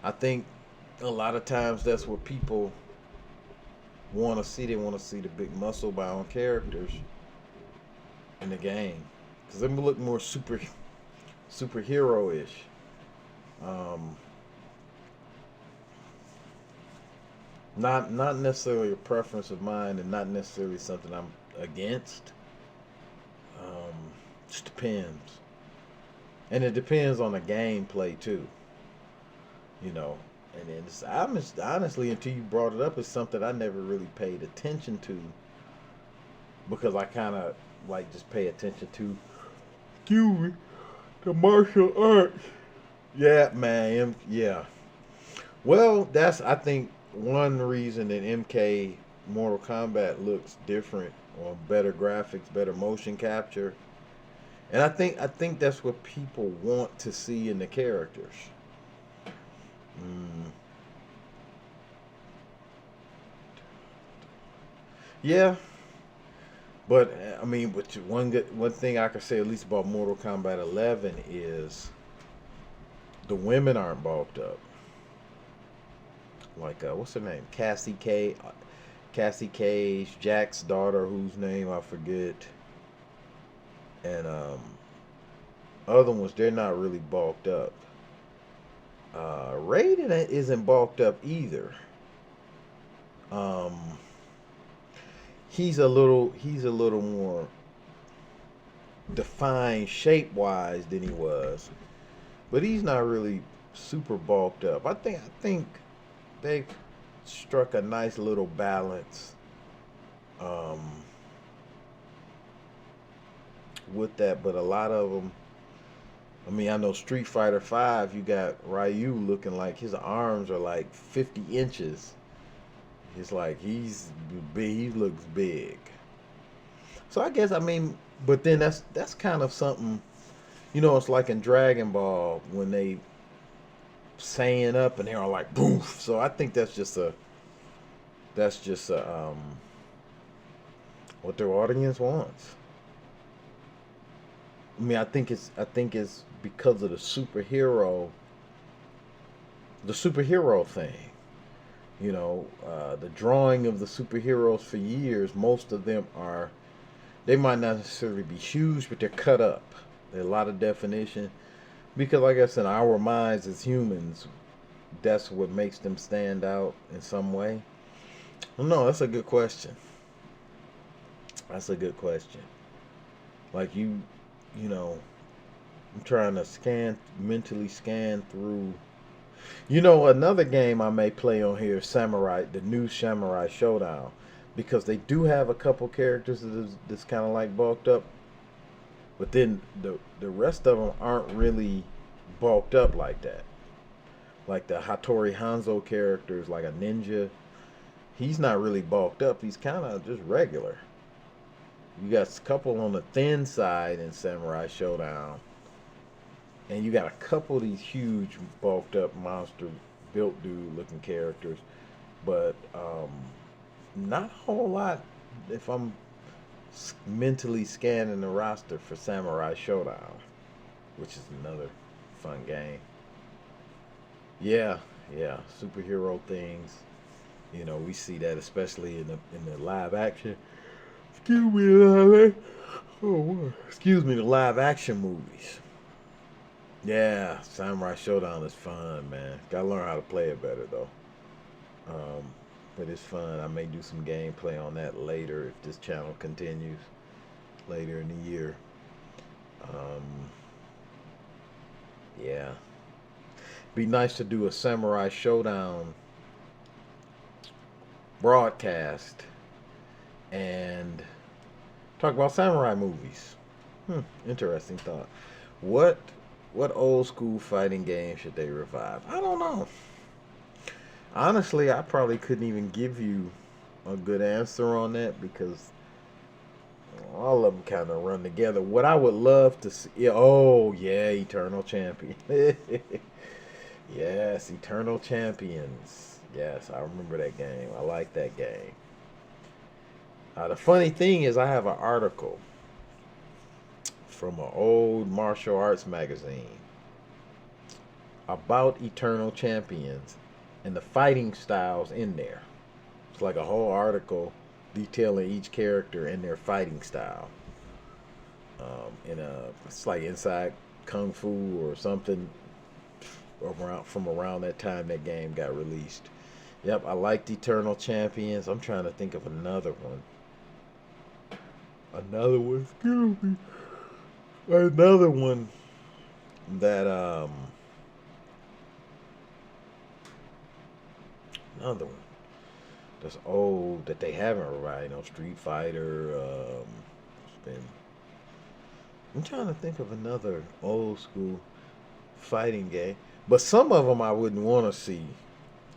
I think a lot of times that's what people want to see. They want to see the big muscle bound characters in the game because they look more superhero ish. Um, not necessarily a preference of mine, and not necessarily something I'm against. Um, just depends, and it depends on the gameplay too. You know, and then honestly, until you brought it up, it's something I never really paid attention to because I kind of like just pay attention to, excuse me, the martial arts. Yeah, man. Yeah. Well, that's I think one reason that MK Mortal Kombat looks different or better graphics, better motion capture, and I think that's what people want to see in the characters. Mm, yeah, but I mean, but one thing I could say at least about Mortal Kombat 11 is the women aren't bulked up. Like what's her name? Cassie Cage, Jack's daughter, whose name I forget, and other ones they're not really bulked up. Raiden isn't bulked up either. Um, he's a little more defined shape wise than he was, but he's not really super bulked up. I think they struck a nice little balance um, with that, but a lot of them. I mean, I know Street Fighter Five. You got Ryu looking like his arms are like 50 inches. It's like he's big. He looks big. So I guess I mean, but then that's kind of something. It's like in Dragon Ball when they saying up and they're all like boof. So I think that's just what their audience wants. I mean, I think it's because of the superhero thing. The drawing of the superheroes for years. Most of them they might not necessarily be huge, but they're cut up. There's a lot of definition because, like I said, our minds as humans, that's what makes them stand out in some way. Well, no, that's a good question. That's a good question. Like you know, I'm trying to mentally scan through. Another game I may play on here, Samurai, the new Samurai Showdown, because they do have a couple characters that's kind of like bulked up, but then the rest of them aren't really bulked up like that. Like the Hattori Hanzo character is like a ninja. he's not really bulked up. He's kind of just regular. You got a couple on the thin side in Samurai Showdown, and you got a couple of these huge bulked up monster built dude looking characters, but not a whole lot if I'm mentally scanning the roster for Samurai Showdown, which is another fun game. Yeah, yeah, superhero things. You know, we see that especially in the live action. Excuse me, oh, what? Excuse me, the live action movies. Yeah, Samurai Showdown is fun, man. Gotta learn how to play it better though. Um, but it's fun. I may do some gameplay on that later if this channel continues later in the year. Um, yeah, be nice to do a Samurai Showdown broadcast and talk about samurai movies. Interesting thought. What what old school fighting game should they revive? I don't know. Honestly, I probably couldn't even give you a good answer on that because all of them kind of run together. What I would love to see, yeah, oh yeah, Eternal Champion. Yes, Eternal Champions. Yes, I remember that game. I like that game. The funny thing is, I have an article from an old martial arts magazine about Eternal Champions and the fighting styles in there. It's like a whole article detailing each character and their fighting style. It's like Inside Kung Fu or something around that time that game got released. Yep, I liked Eternal Champions. I'm trying to think of another one. Excuse me. Another one that another one that's old that they haven't revived. You know, Street Fighter. I'm trying to think of another old school fighting game, but some of them I wouldn't want to see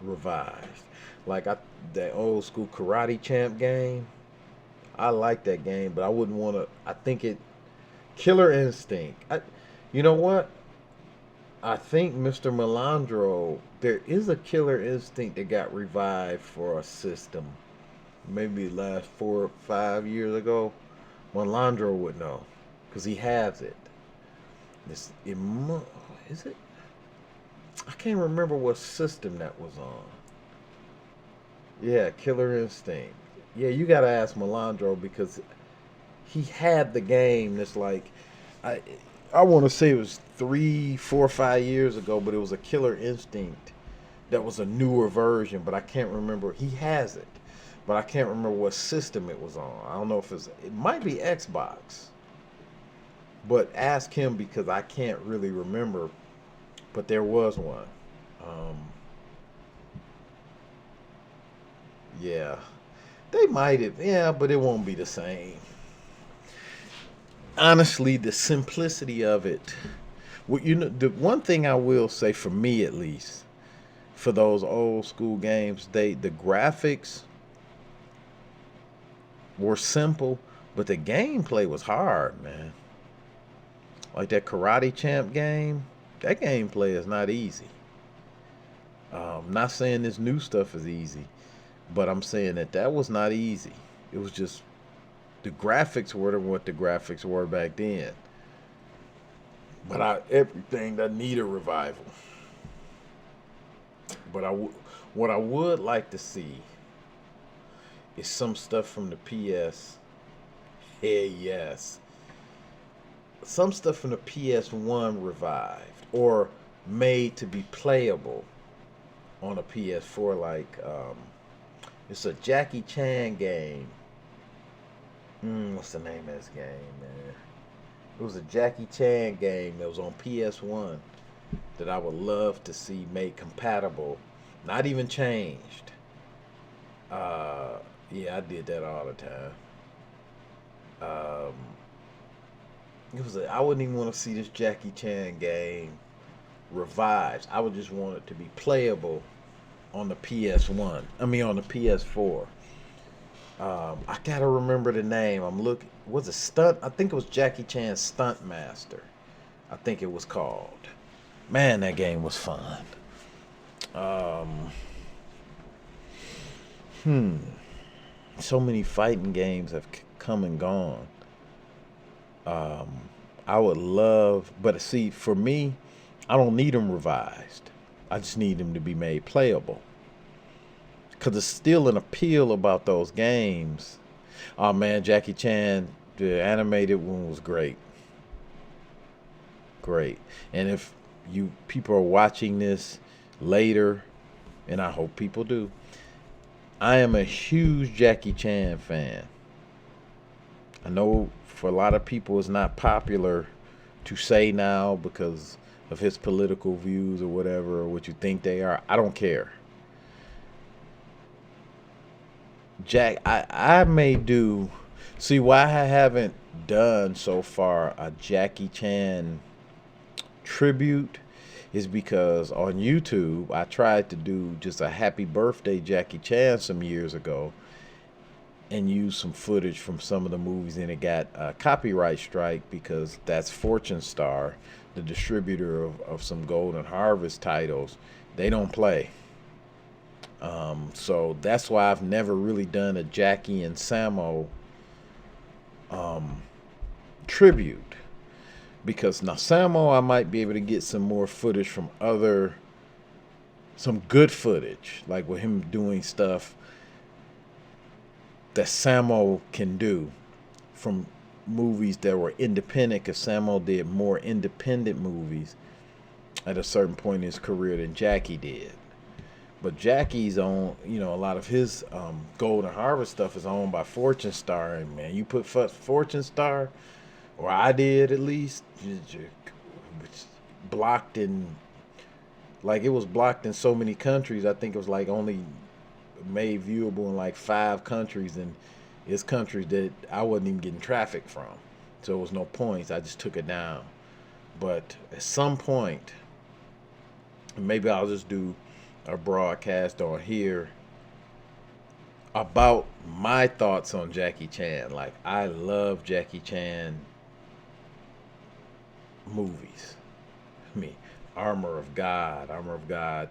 revived. Like that old school Karate Champ game. I like that game, but I wouldn't want to. I think it Killer Instinct. You know what? I think Mr. Melandro, there is a Killer Instinct that got revived for a system. Maybe last 4 or 5 years ago. Melandro would know because he has it. Is it? I can't remember what system that was on. Yeah, Killer Instinct. Yeah, you gotta ask Melandro because he had the game that's like I I want to say it was 3, 4, 5 years ago, but it was a Killer Instinct that was a newer version, but I can't remember. He has it, but I can't remember what system it was on. I don't know if it might be Xbox, but ask him because I can't really remember. But there was one. Um, yeah, they might have. Yeah, but it won't be the same. Honestly, the simplicity of it. Well, you know, the one thing I will say for me at least, for those old school games, the graphics were simple, but the gameplay was hard, man. Like that Karate Champ game, that gameplay is not easy. Not saying this new stuff is easy, but I'm saying that was not easy. It was just the graphics were what the graphics were back then. But everything that need a revival. But what I would like to see is some stuff from the PS. Hey, yes. Some stuff from the PS1 revived or made to be playable on a PS4. Like, it's a Jackie Chan game. What's the name of this game, man? It was a Jackie Chan game that was on PS1 that I would love to see made compatible, not even changed. Yeah, I did that all the time. I wouldn't even want to see this Jackie Chan game revived. I would just want it to be playable on the PS1. I mean on the PS4. I gotta remember the name. I'm looking. Was it Stunt? I think it was Jackie Chan's Stunt Master. I think it was called. Man, that game was fun. Um, so many fighting games have come and gone. I would love, but see, for me, I don't need them revised. I just need them to be made playable. Because there's still an appeal about those games. Oh man, Jackie Chan, the animated one was great. Great. And if you people are watching this later, and I hope people do, I am a huge Jackie Chan fan. I know for a lot of people it's not popular to say now because of his political views or whatever, or what you think they are. I don't care. I may do, see why I haven't done so far a Jackie Chan tribute is because on YouTube I tried to do just a happy birthday Jackie Chan some years ago and use some footage from some of the movies, and it got a copyright strike because that's Fortune Star, the distributor of some Golden Harvest titles. They don't play. So that's why I've never really done a Jackie and Samo tribute. Because now Samo, I might be able to get some more footage from some good footage, like with him doing stuff that Samo can do from movies that were independent, because Samo did more independent movies at a certain point in his career than Jackie did. But Jackie's on, a lot of his Golden Harvest stuff is owned by Fortune Star. And man, you put Fortune Star, or I did at least, blocked in, like it was blocked in so many countries. I think it was like only made viewable in like 5 countries, and it's countries that I wasn't even getting traffic from. So it was no points. I just took it down. But at some point, maybe I'll just do a broadcast on here about my thoughts on Jackie Chan. Like, I love Jackie Chan movies. I mean, Armor of God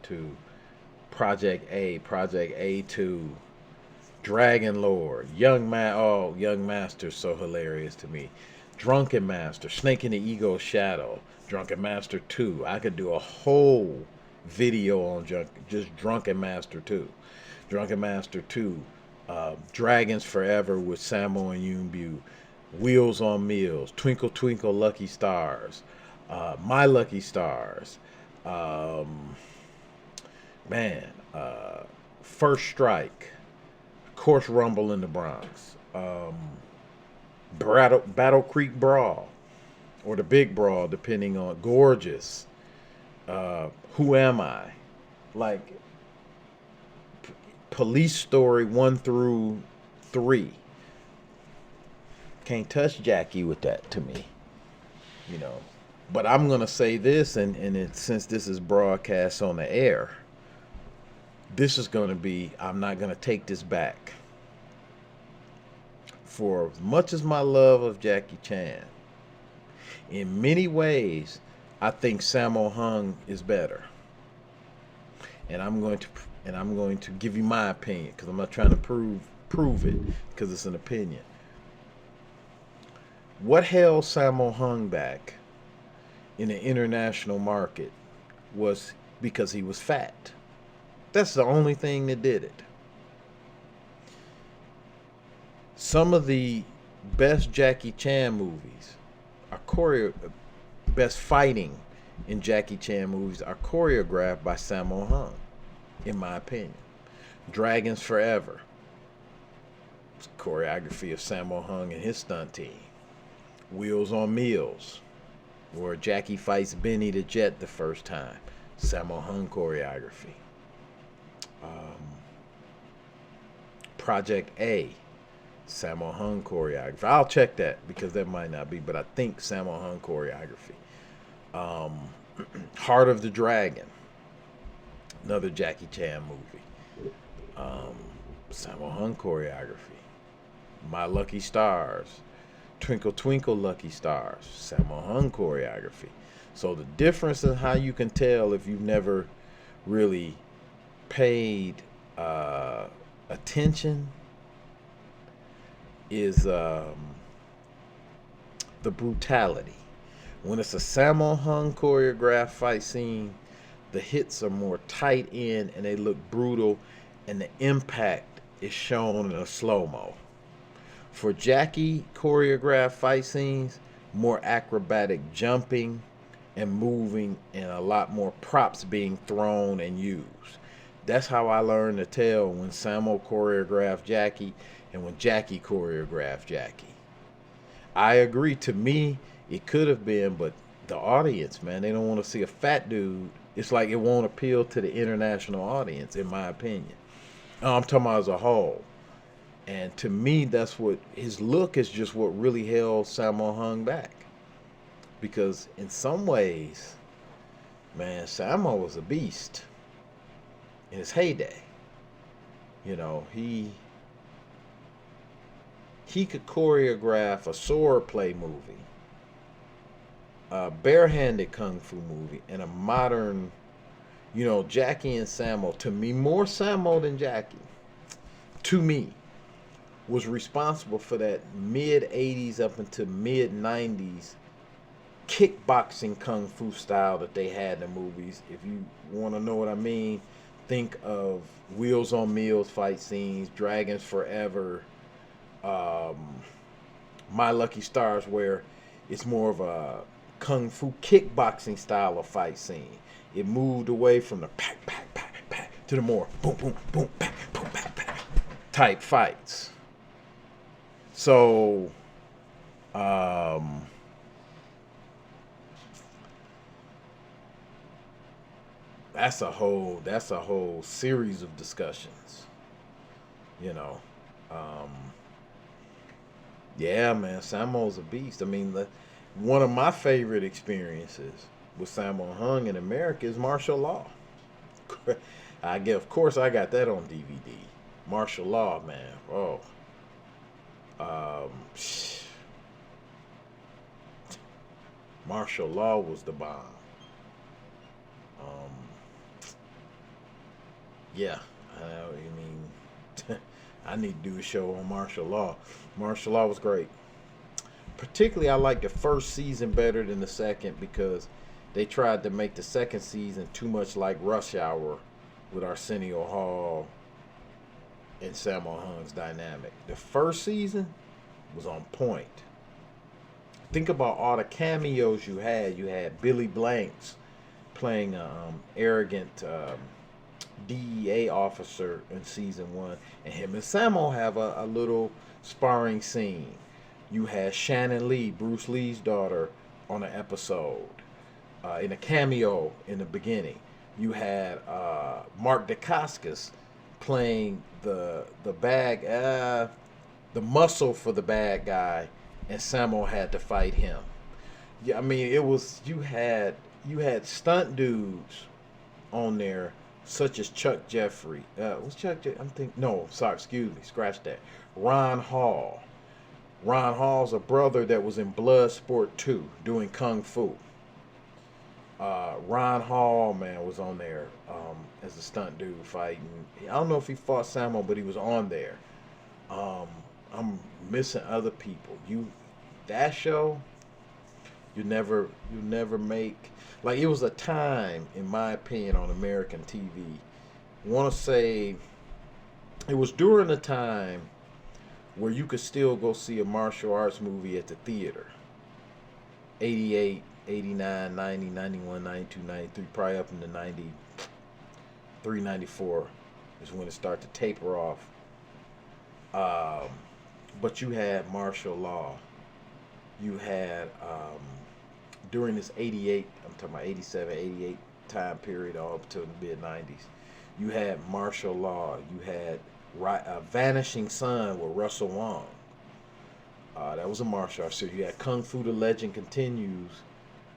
2, Project A 2, Dragon Lord, Young Master's so hilarious to me. Drunken Master, Snake in the Ego's Shadow, Drunken Master 2. I could do a whole video on just Drunken Master 2. Drunken Master 2, Dragons Forever with Samo and Yunbu, Wheels on Meals, Twinkle Twinkle Lucky Stars, My Lucky Stars, First Strike, Course Rumble in the Bronx, Battle Creek Brawl, or the Big Brawl, depending on Gorgeous, Who Am I? Like, Police Story 1 through 3. Can't touch Jackie with that to me, But I'm gonna say this, and since this is broadcast on the air, this is gonna be. I'm not gonna take this back. For as much as my love of Jackie Chan, in many ways, I think Sammo Hung is better. And I'm going to give you my opinion, because I'm not trying to prove it, because it's an opinion. What held Sammo Hung back in the international market was because he was fat. That's the only thing that did it. Some of the best Jackie Chan movies are best fighting in Jackie Chan movies are choreographed by Sammo Hung, in my opinion. Dragons Forever, it's choreography of Sammo Hung and his stunt team. Wheels on Meals, where Jackie fights Benny the Jet the first time, Sammo Hung choreography. Project A, Sammo Hung choreography. I'll check that because that might not be, but I think Sammo Hung choreography. Heart of the Dragon, Another Jackie Chan movie. Sammo Hung choreography. My Lucky Stars. Twinkle Twinkle Lucky Stars. Sammo Hung choreography. So the difference in how you can tell if you've never really paid attention is the brutality. When it's a Sammo Hung choreographed fight scene, the hits are more tight in and they look brutal, and the impact is shown in a slow mo. For Jackie choreographed fight scenes, more acrobatic jumping and moving, and a lot more props being thrown and used. That's how I learned to tell when Sammo choreographed Jackie and when Jackie choreographed Jackie. I agree, to me, it could have been, but the audience, man, they don't want to see a fat dude. It's like it won't appeal to the international audience, in my opinion. I'm talking about as a whole. And to me, that's what his look is, just what really held Sammo Hung back. Because in some ways, man, Sammo was a beast in his heyday. You know, he could choreograph a sword play movie, a barehanded kung fu movie, and a modern, you know, Jackie and Sammo. To me, more Sammo than Jackie, to me, was responsible for that mid 80s up into mid 90s kickboxing kung fu style that they had in the movies. If you want to know what I mean, think of Wheels on Meals fight scenes, Dragons Forever, My Lucky Stars, where it's more of a kung fu kickboxing style of fight scene. It moved away from the pack, pack, pack, pack to the more boom, boom, boom, pack, boom, pack, pack type fights. So, that's a whole series of discussions, you know. Um, yeah, man, Sammo's a beast. I mean, one of my favorite experiences with Sammo Hung in America is martial law. Of course, I got that on DVD. Martial law, man. Oh, um, martial law was the bomb. Um, yeah, I mean, I need to do a show on martial law. Martial law was great. Particularly, I like the first season better than the second because they tried to make the second season too much like Rush Hour with Arsenio Hall and Sammo Hung's dynamic. The first season was on point. Think about all the cameos you had. You had Billy Blanks playing arrogant DEA officer in season one, and him and Sammo have a little sparring scene. You had Shannon Lee, Bruce Lee's daughter, on an episode in a cameo in the beginning. You had Mark Dacascos playing the muscle for the bad guy, and Sammo had to fight him. Yeah, I mean, it was you had stunt dudes on there such as Chuck Jeffrey. Was Chuck? I'm thinking. No, sorry. Excuse me. Scratch that. Ron Hall. Ron Hall's a brother that was in Bloodsport 2 doing kung fu. Ron Hall, man, was on there as a stunt dude fighting. I don't know if he fought Sammo, but he was on there. I'm missing other people. That show, you never make, like, it was a time, in my opinion, on American TV. I want to say it was during the time where you could still go see a martial arts movie at the theater. 88, 89, 90, 91, 92, 93, probably up into 93, 94 is when it started to taper off. But you had martial law. You had, during this 88, I'm talking about 87, 88 time period all up to the mid-90s, you had martial law. You had Vanishing Sun with Russell Wong. That was a martial arts series. You had Kung Fu The Legend Continues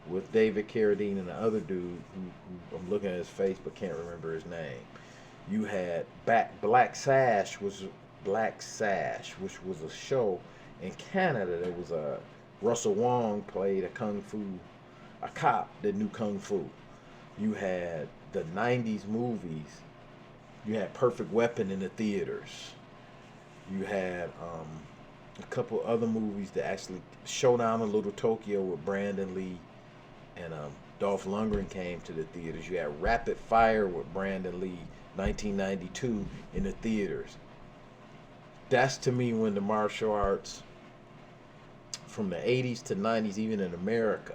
with David Carradine and the other dude who I'm looking at his face but can't remember his name. You had Black Sash, which was a show in Canada. There was a Russell Wong played a cop that knew kung fu. You had the '90s movies. You had Perfect Weapon in the theaters. You had a couple other movies that actually Showdown in Little Tokyo with Brandon Lee and Dolph Lundgren came to the theaters. You had Rapid Fire with Brandon Lee, 1992, in the theaters. That's to me when the martial arts from the 80s to 90s, even in America,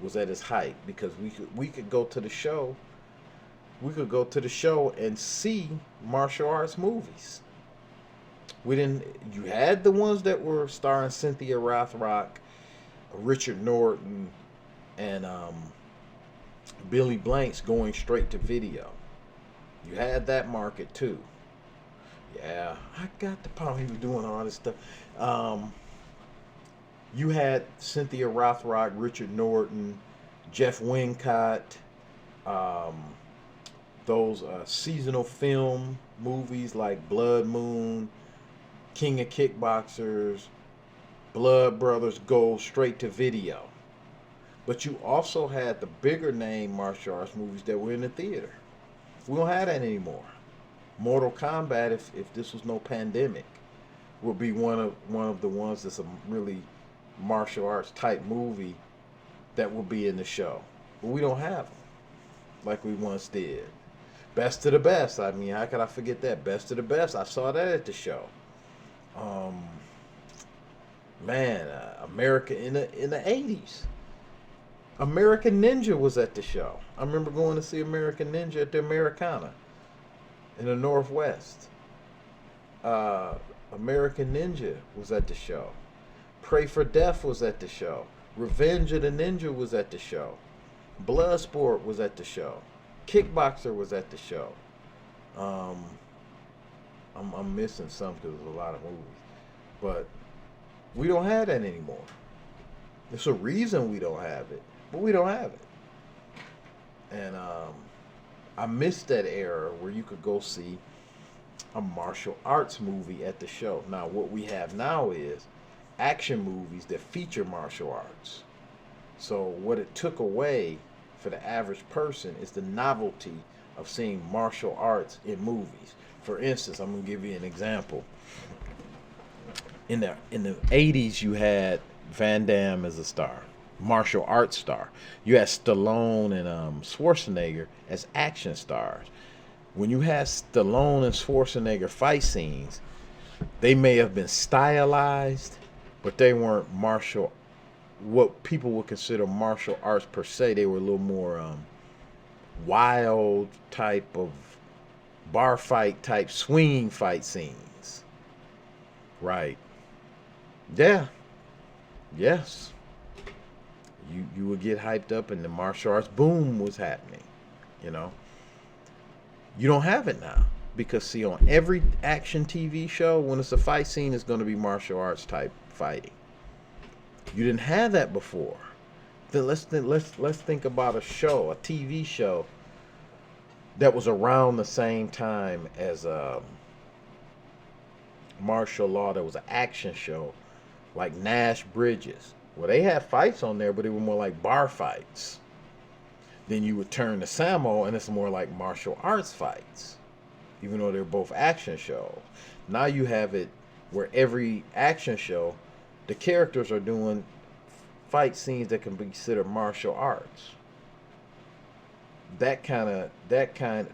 was at its height, because we could go to the show. We could go to the show and see martial arts movies. We didn't. You had the ones that were starring Cynthia Rothrock, Richard Norton, and Billy Blanks going straight to video. You had that market too. Yeah, I got the problem. He was doing all this stuff. You had Cynthia Rothrock, Richard Norton, Jeff Wincott, those seasonal film movies like Blood Moon, King of Kickboxers, Blood Brothers go straight to video. But you also had the bigger name martial arts movies that were in the theater. We don't have that anymore. Mortal Kombat, if this was no pandemic, would be one of the ones that's a really martial arts type movie that will be in the show. But we don't have them like we once did. Best of the Best. I mean, how could I forget that? Best of the Best. I saw that at the show. America in the '80s. American Ninja was at the show. I remember going to see American Ninja at the Americana in the Northwest. American Ninja was at the show. Pray for Death was at the show. Revenge of the Ninja was at the show. Bloodsport was at the show. Kickboxer was at the show. I'm missing some because there's a lot of movies, but we don't have that anymore. There's a reason we don't have it, but we don't have it. And I missed that era where you could go see a martial arts movie at the show. Now what we have now is action movies that feature martial arts. So what it took away for the average person is the novelty of seeing martial arts in movies. For instance, I'm gonna give you an example. In the 80s, you had Van Damme as a star, martial arts star. You had Stallone and Schwarzenegger as action stars. When you had Stallone and Schwarzenegger fight scenes, they may have been stylized, but they weren't what people would consider martial arts per se. They were a little more wild type of bar fight type swinging fight scenes. Right. Yeah. Yes. You would get hyped up and the martial arts boom was happening. You know. You don't have it now. Because see, on every action TV show, when it's a fight scene, it's going to be martial arts type fighting. You didn't have that before. Then let's think about a show, a TV show that was around the same time as martial law. That was an action show like Nash Bridges. Well, they had fights on there, but they were more like bar fights. Then you would turn to Samo, and it's more like martial arts fights, even though they're both action shows. Now you have it where every action show, the characters are doing fight scenes that can be considered martial arts. That kind of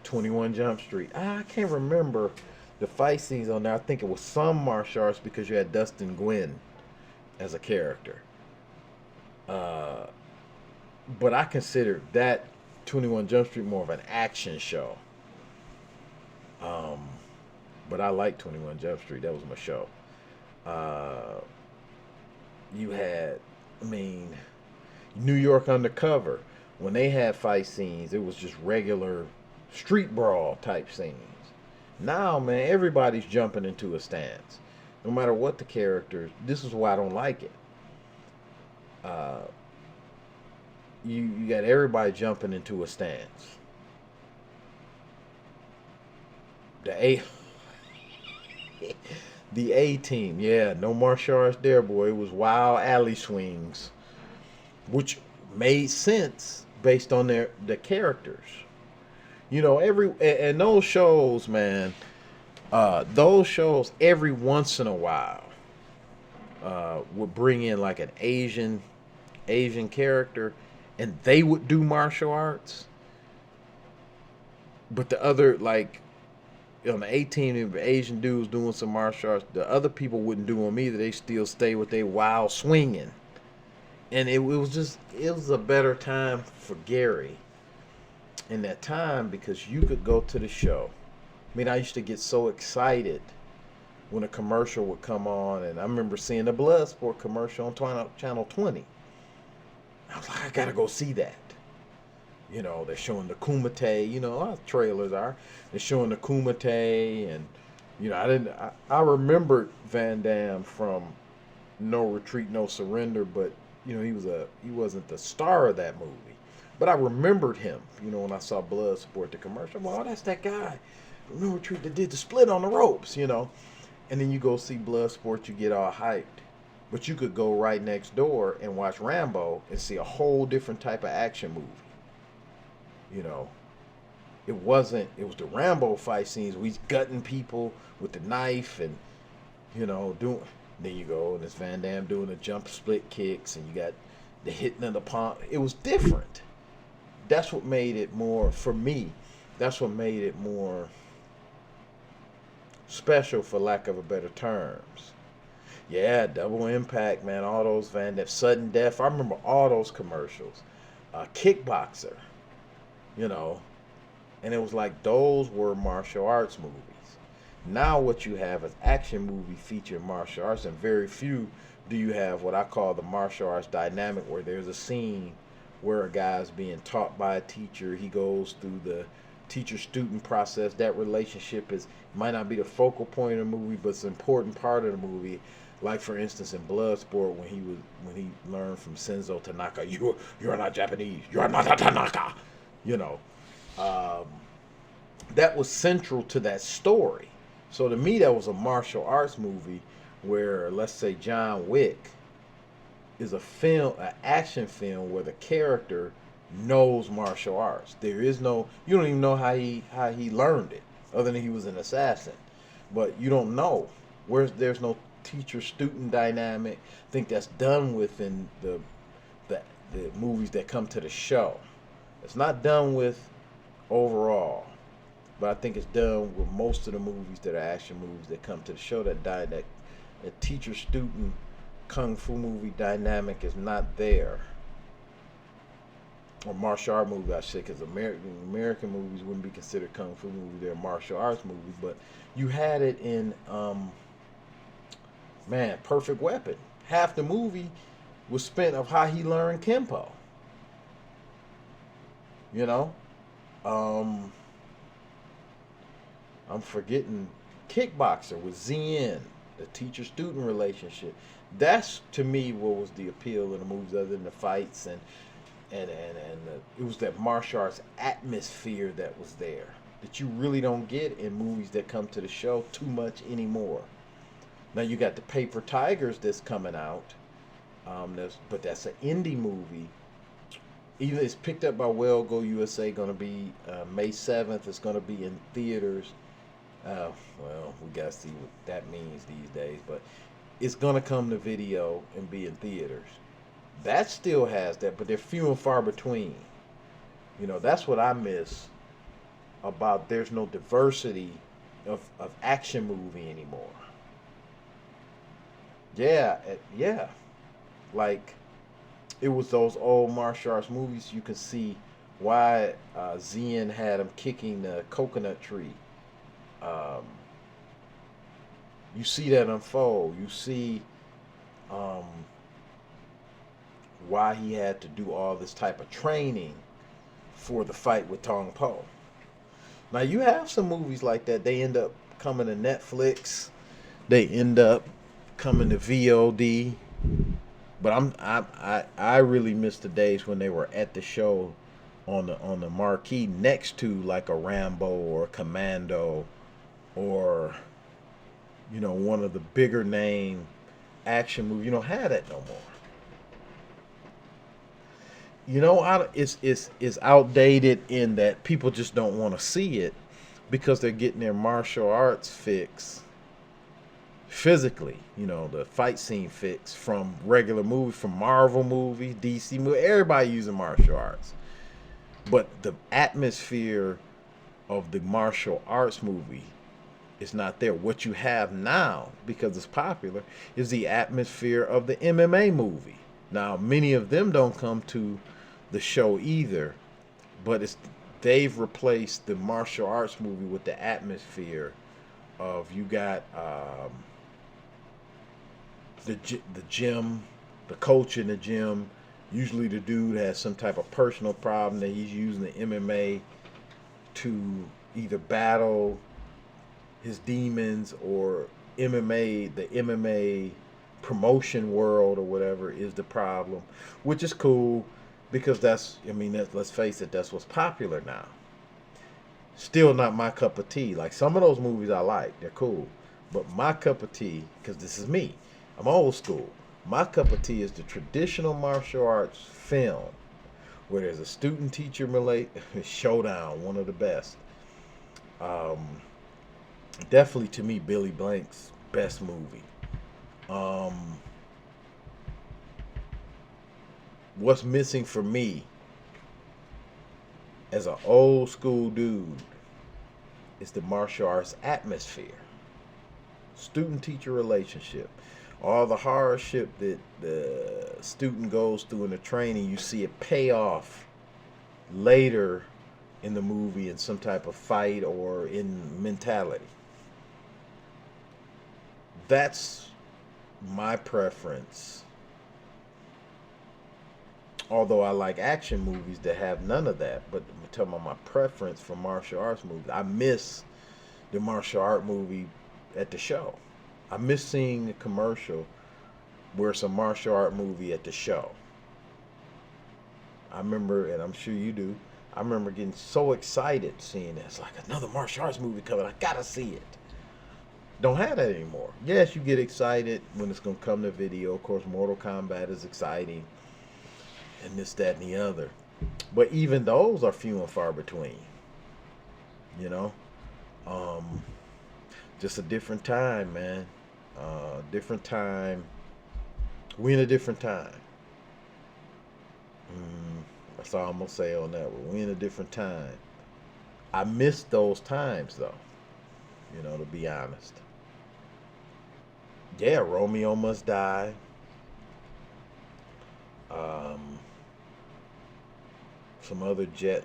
21 Jump Street. I can't remember the fight scenes on there. I think it was some martial arts because you had Dustin Gwynn as a character. But I consider that 21 Jump Street more of an action show. But I like 21 Jump Street. That was my show. You had, New York Undercover. When they had fight scenes, it was just regular street brawl type scenes. Now, man, everybody's jumping into a stance. No matter what the character. This is why I don't like it. you got everybody jumping into a stance. The A the A team, yeah, no martial arts there, boy. It was wild alley swings, which made sense based on the characters. You know, and those shows, man. Those shows every once in a while would bring in like an Asian character, and they would do martial arts. But the other, like, on the 18, if Asian dudes doing some martial arts, the other people wouldn't do them either. They still stay with their wild swinging, and it was a better time for Gary in that time because you could go to the show. I mean, I used to get so excited when a commercial would come on, and I remember seeing the Bloodsport commercial on Channel 20. I was like, I gotta go see that. You know, they're showing the Kumite. You know, a lot of trailers are. They're showing the Kumite, and you know, I remembered Van Damme from No Retreat, No Surrender, but you know, he wasn't the star of that movie. But I remembered him. You know, when I saw Bloodsport, the commercial, well, oh, that's that guy from No Retreat that did the split on the ropes. You know, and then you go see Bloodsport, you get all hyped. But you could go right next door and watch Rambo and see a whole different type of action movie. You know, it was the Rambo fight scenes where he's gutting people with the knife and, you know, then you go and it's Van Damme doing the jump split kicks and you got the hitting of the palm. It was different. That's what made it more, for me, that's what made it more special, for lack of a better terms. Yeah, Double Impact, man, all those Van Damme, Sudden Death. I remember all those commercials. Kickboxer. You know, and it was like those were martial arts movies. Now what you have is action movie featuring martial arts, and very few do you have what I call the martial arts dynamic, where there's a scene where a guy's being taught by a teacher. He goes through the teacher-student process. That relationship might not be the focal point of the movie, but it's an important part of the movie. Like for instance in Bloodsport, when he learned from Senzo Tanaka, you're not Japanese, you're not a Tanaka. You know, that was central to that story. So to me, that was a martial arts movie where, let's say, John Wick is an action film where the character knows martial arts. There is no, you don't even know how he learned it, other than he was an assassin. But you don't know. There's no teacher-student dynamic. I think that's done within the movies that come to the show. It's not done with overall, but I think it's done with most of the movies that are action movies that come to the show. That teacher-student kung fu movie dynamic is not there. Or martial art movie, I should, because American movies wouldn't be considered kung fu movies. They're martial arts movies. But you had it in, Perfect Weapon. Half the movie was spent of how he learned Kempo. You know, I'm forgetting Kickboxer with ZN, the teacher-student relationship. That's to me what was the appeal of the movies, other than the fights and it was that martial arts atmosphere that was there that you really don't get in movies that come to the show too much anymore. Now you got the Paper Tigers that's coming out, but that's an indie movie. Even it's picked up by Well Go USA. Going to be May 7th. It's going to be in theaters. Well, we got to see what that means these days. But it's going to come to video and be in theaters. That still has that, but they're few and far between. You know, that's what I miss about there's no diversity of action movie anymore. Yeah. Like, it was those old martial arts movies. You can see why Zen had him kicking the coconut tree. You see that unfold. You see why he had to do all this type of training for the fight with Tong Po. Now you have some movies like that. They end up coming to Netflix. They end up coming to VOD. But I really miss the days when they were at the show on the marquee next to like a Rambo or a Commando or one of the bigger name action movies. You don't have that no more. It's outdated in that people just don't want to see it because they're getting their martial arts fix physically. The fight scene fix from regular movies, from Marvel movies, DC movies. Everybody using martial arts, but the atmosphere of the martial arts movie is not there. What you have now, because it's popular, is the atmosphere of the MMA movie. Now, many of them don't come to the show either, but they've replaced the martial arts movie with the atmosphere of you got the gym, the coach in the gym. Usually, the dude has some type of personal problem that he's using the MMA to either battle his demons or MMA, the MMA promotion world or whatever is the problem, which is cool because let's face it, that's what's popular now. Still not my cup of tea. Like some of those movies I like, they're cool. But my cup of tea, because this is me, I'm old school. My cup of tea is the traditional martial arts film where there's a student teacher showdown, one of the best. Definitely to me, Billy Blank's best movie. What's missing for me as an old school dude is the martial arts atmosphere, student teacher relationship, all the hardship that the student goes through in the training. You see it pay off later in the movie in some type of fight or in mentality. That's my preference. Although I like action movies that have none of that, but I'm talking about my preference for martial arts movies. I miss the martial art movie at the show. I miss seeing a commercial where it's a martial art movie at the show. I remember, and I'm sure you do, I remember getting so excited seeing it. It's like another martial arts movie coming. I gotta see it. Don't have that anymore. Yes, you get excited when it's gonna come to video. Of course, Mortal Kombat is exciting, and this, that, and the other. But even those are few and far between. You know, just a different time, man. Different time. We in a different time. That's all I'm gonna say on that one. We in a different time. I miss those times though. To be honest. Yeah, Romeo Must Die. Some other Jet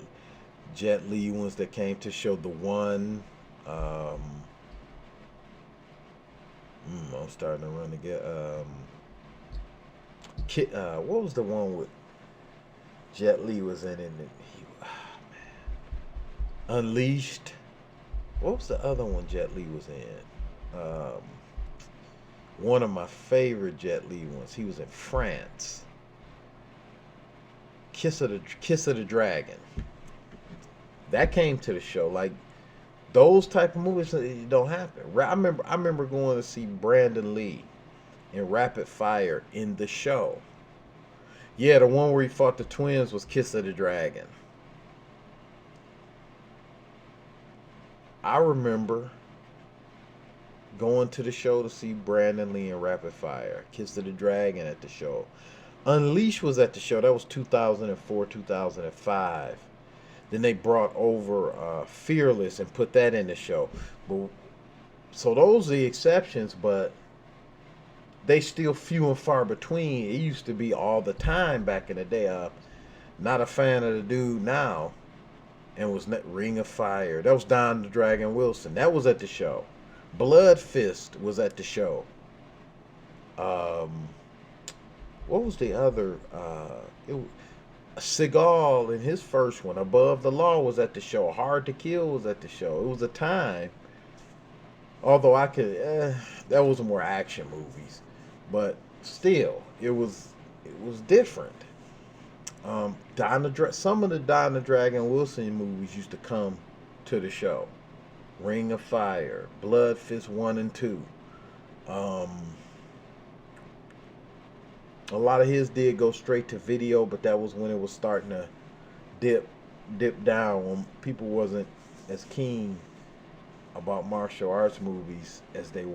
Li ones that came to show. The One. I'm starting to run again. What was the one with Jet Li was in it? Unleashed. What was the other one Jet Li was in? One of my favorite Jet Li ones. He was in France. Kiss of the Dragon. That came to the show. Like those type of movies don't happen. I remember going to see Brandon Lee in Rapid Fire in the show. Yeah, the one where he fought the twins was Kiss of the Dragon. I remember going to the show to see Brandon Lee in Rapid Fire. Kiss of the Dragon at the show. Unleashed was at the show. That was 2004, 2005. Then they brought over Fearless and put that in the show. So those are the exceptions, but they still few and far between. It used to be all the time back in the day. Not a fan of the dude now. And was Ring of Fire. That was Don the Dragon Wilson. That was at the show. Blood Fist was at the show. What was the other? Seagal in his first one, Above the Law, was at the show. Hard to Kill was at the show. It was a time. Although that was more action movies, but still, it was it was different. Some of the Dinah Dragon Wilson movies used to come to the show. Ring of Fire, Blood Fist 1 and 2. Um, a lot of his did go straight to video, but that was when it was starting to dip dip down, when people wasn't as keen about martial arts movies as they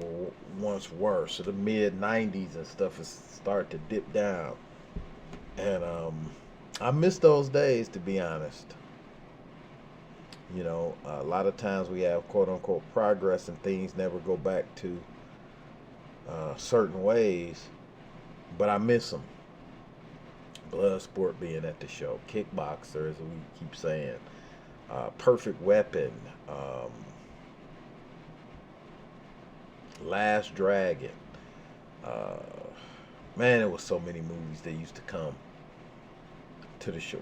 once were. So the mid '90s and stuff is start to dip down, and I miss those days, to be honest. You know, a lot of times we have quote unquote progress and things never go back to certain ways, but I miss them. Bloodsport being at the show, Kickboxer, as we keep saying, Perfect Weapon, um, Last Dragon. Uh, Man, there was so many movies that used to come to the show.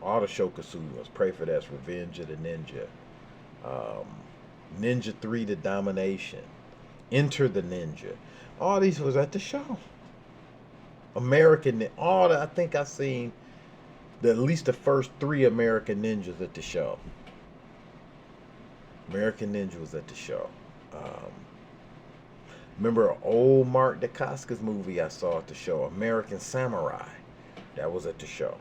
All the Shokasugas, Pray for That's Revenge of the Ninja, um, Ninja 3 The Domination, Enter the Ninja. All these was at the show. I think I seen at least the first three American Ninjas at the show. American Ninja was at the show. Remember an old Mark Dacascos movie I saw at the show, American Samurai. That was at the show.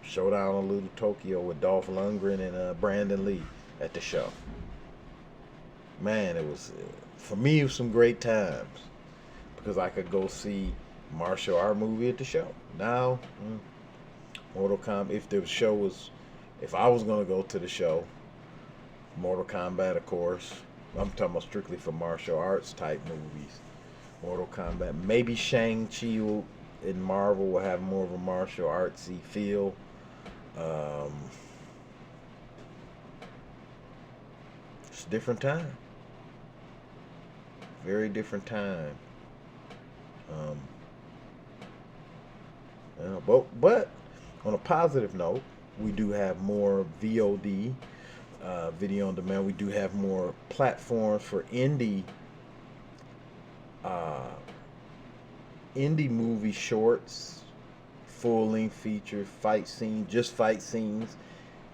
Showdown on Little Tokyo with Dolph Lundgren and Brandon Lee at the show. Man, it was, for me, it was some great times because I could go see martial art movie at the show. Now, Mortal Kombat, if I was going to go to the show, Mortal Kombat, of course. I'm talking about strictly for martial arts type movies. Mortal Kombat. Maybe Shang-Chi in Marvel will have more of a martial artsy feel. It's a different time. Very different time. But on a positive note, we do have more VOD, video on demand. We do have more platforms for indie movie shorts, full length feature, just fight scenes.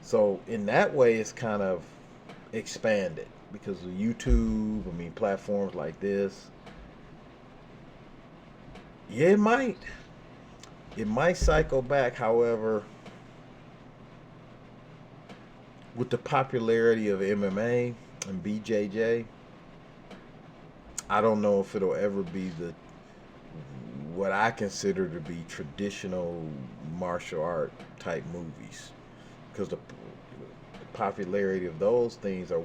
So in that way, it's kind of expanded because of YouTube. I mean, platforms like this. Yeah, it might cycle back. However, with the popularity of MMA and BJJ, I don't know if it'll ever be what I consider to be traditional martial art type movies, because the popularity of those things are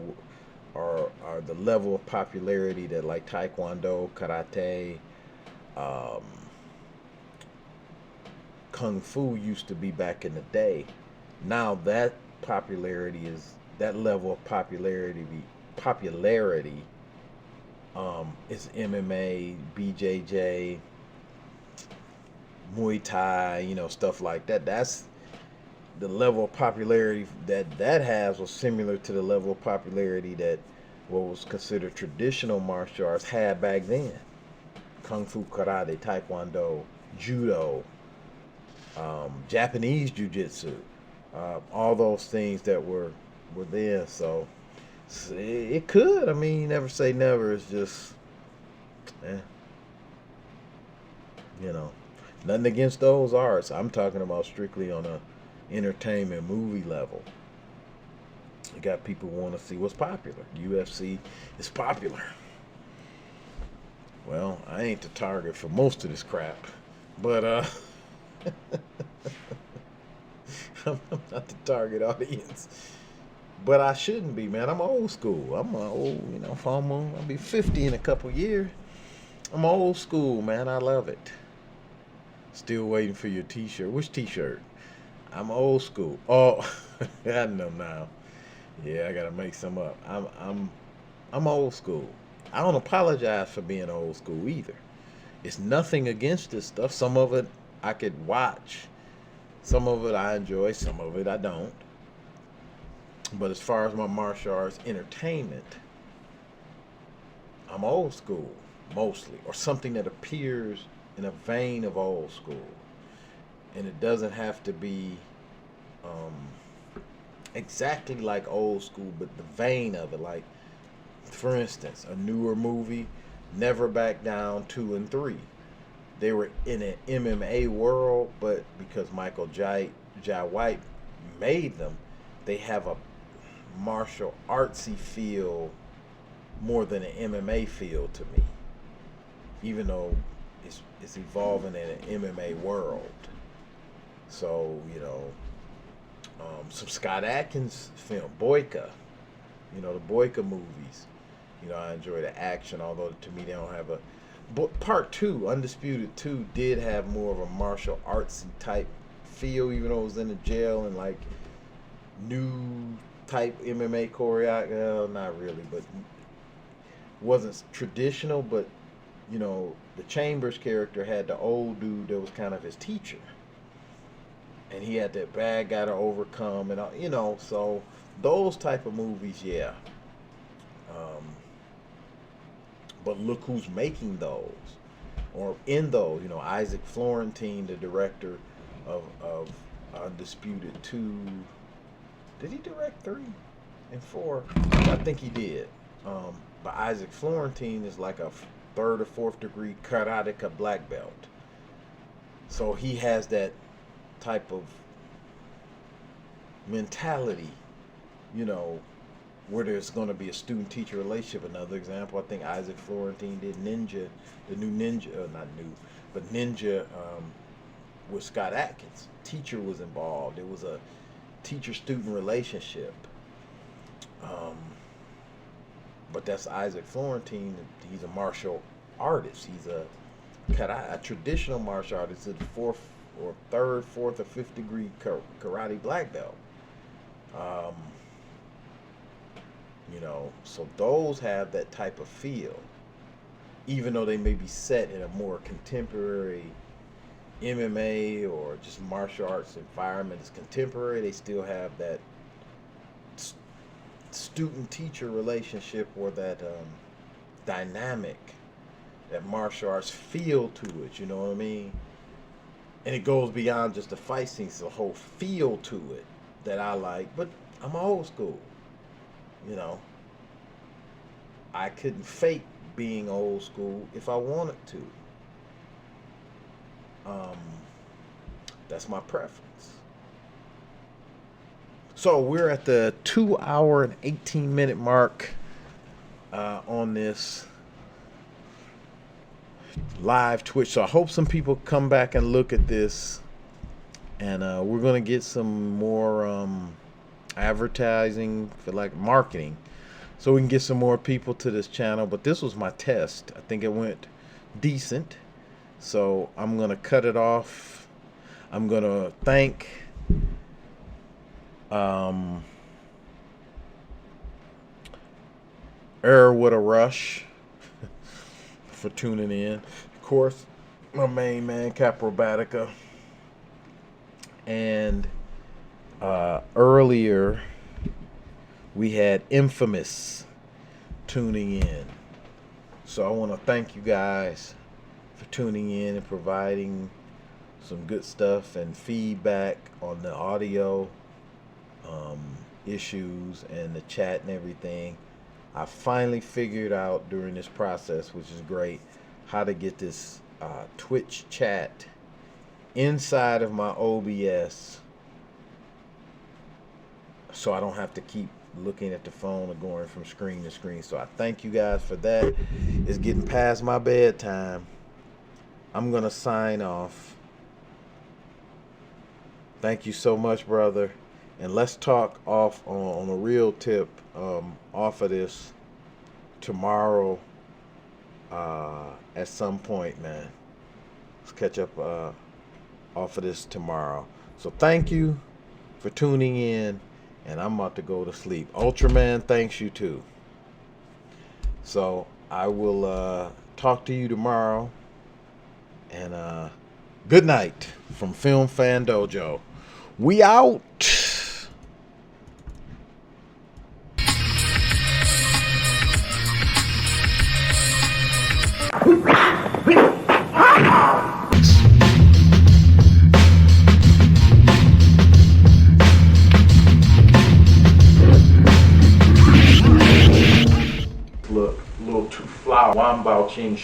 the level of popularity that like Taekwondo, Karate, Kung Fu used to be back in the day. Now that level of popularity is MMA, BJJ, Muay Thai, stuff like that. That's the level of popularity that has was similar to the level of popularity that what was considered traditional martial arts had back then. Kung Fu, Karate, Taekwondo, Judo, Japanese Jiu-Jitsu, all those things that were there. So it could. I mean, never say never. It's just, nothing against those arts. I'm talking about strictly on a entertainment movie level. You got people who want to see what's popular. UFC is popular. Well, I ain't the target for most of this crap, but I'm not the target audience. But I shouldn't be, man. I'm old school. I'll be 50 in a couple years. I'm old school, man. I love it. Still waiting for your t-shirt. Which t-shirt? I'm old school. Oh, I know now. Yeah, I gotta make some up. I'm old school. I don't apologize for being old school either. It's nothing against this stuff. Some of it I could watch. Some of it I enjoy. Some of it I don't. But as far as my martial arts entertainment, I'm old school mostly, or something that appears in a vein of old school, and it doesn't have to be exactly like old school, but the vein of it. Like, for instance, a newer movie, Never Back Down 2 and 3. They were in an MMA world, but because Michael Jai White made them, they have a martial artsy feel more than an MMA feel to me, even though it's evolving in an MMA world. So, some Scott Adkins film, Boyka, the Boyka movies. I enjoy the action, although to me they don't have a. But part 2, Undisputed 2, did have more of a martial artsy type feel, even though it was in the jail and like new type MMA choreography. Well, not really, but wasn't traditional. But the Chambers character had the old dude that was kind of his teacher, and he had that bad guy to overcome, and so those type of movies, yeah. But look who's making those, or in those. Isaac Florentine, the director of Undisputed 2. Did he direct 3 and 4? I think he did. But Isaac Florentine is like a 3rd or 4th degree karateka black belt. So he has that type of mentality, where there's going to be a student-teacher relationship. Another example, I think Isaac Florentine did Ninja, the new Ninja, not new, but Ninja with Scott Adkins. Teacher was involved. It was a teacher-student relationship. But that's Isaac Florentine. He's a martial artist. He's a traditional martial artist. He's a 4th or 3rd, 4th, or 5th degree karate black belt. So those have that type of feel, even though they may be set in a more contemporary MMA or just martial arts environment. It's contemporary. They still have that student-teacher relationship, or that dynamic, that martial arts feel to it. You know what I mean? And it goes beyond just the fight scenes. The whole feel to it that I like. But I'm old school. I couldn't fake being old school if I wanted to. That's my preference. So we're at the 2 hour and 18-minute mark on this live Twitch. So I hope some people come back and look at this, and we're gonna get some more advertising for like marketing, so we can get some more people to this channel. But this was my test. I think it went decent, so I'm gonna cut it off. I'm gonna thank Error with a Rush for tuning in. Of course, my main man Caprobatica, and earlier we had Infamous tuning in. So I want to thank you guys for tuning in and providing some good stuff and feedback on the audio issues and the chat and everything. I finally figured out during this process, which is great, how to get this Twitch chat inside of my OBS, so I don't have to keep looking at the phone or going from screen to screen. So I thank you guys for that. It's getting past my bedtime. I'm gonna sign off. Thank you so much, brother. And let's talk off on a real tip off of this tomorrow at some point, man. Let's catch up off of this tomorrow. So thank you for tuning in, and I'm about to go to sleep. Ultraman thanks you too. So I will talk to you tomorrow, and good night from Film Fan Dojo. We out. Ha ha! Wan Bao Qing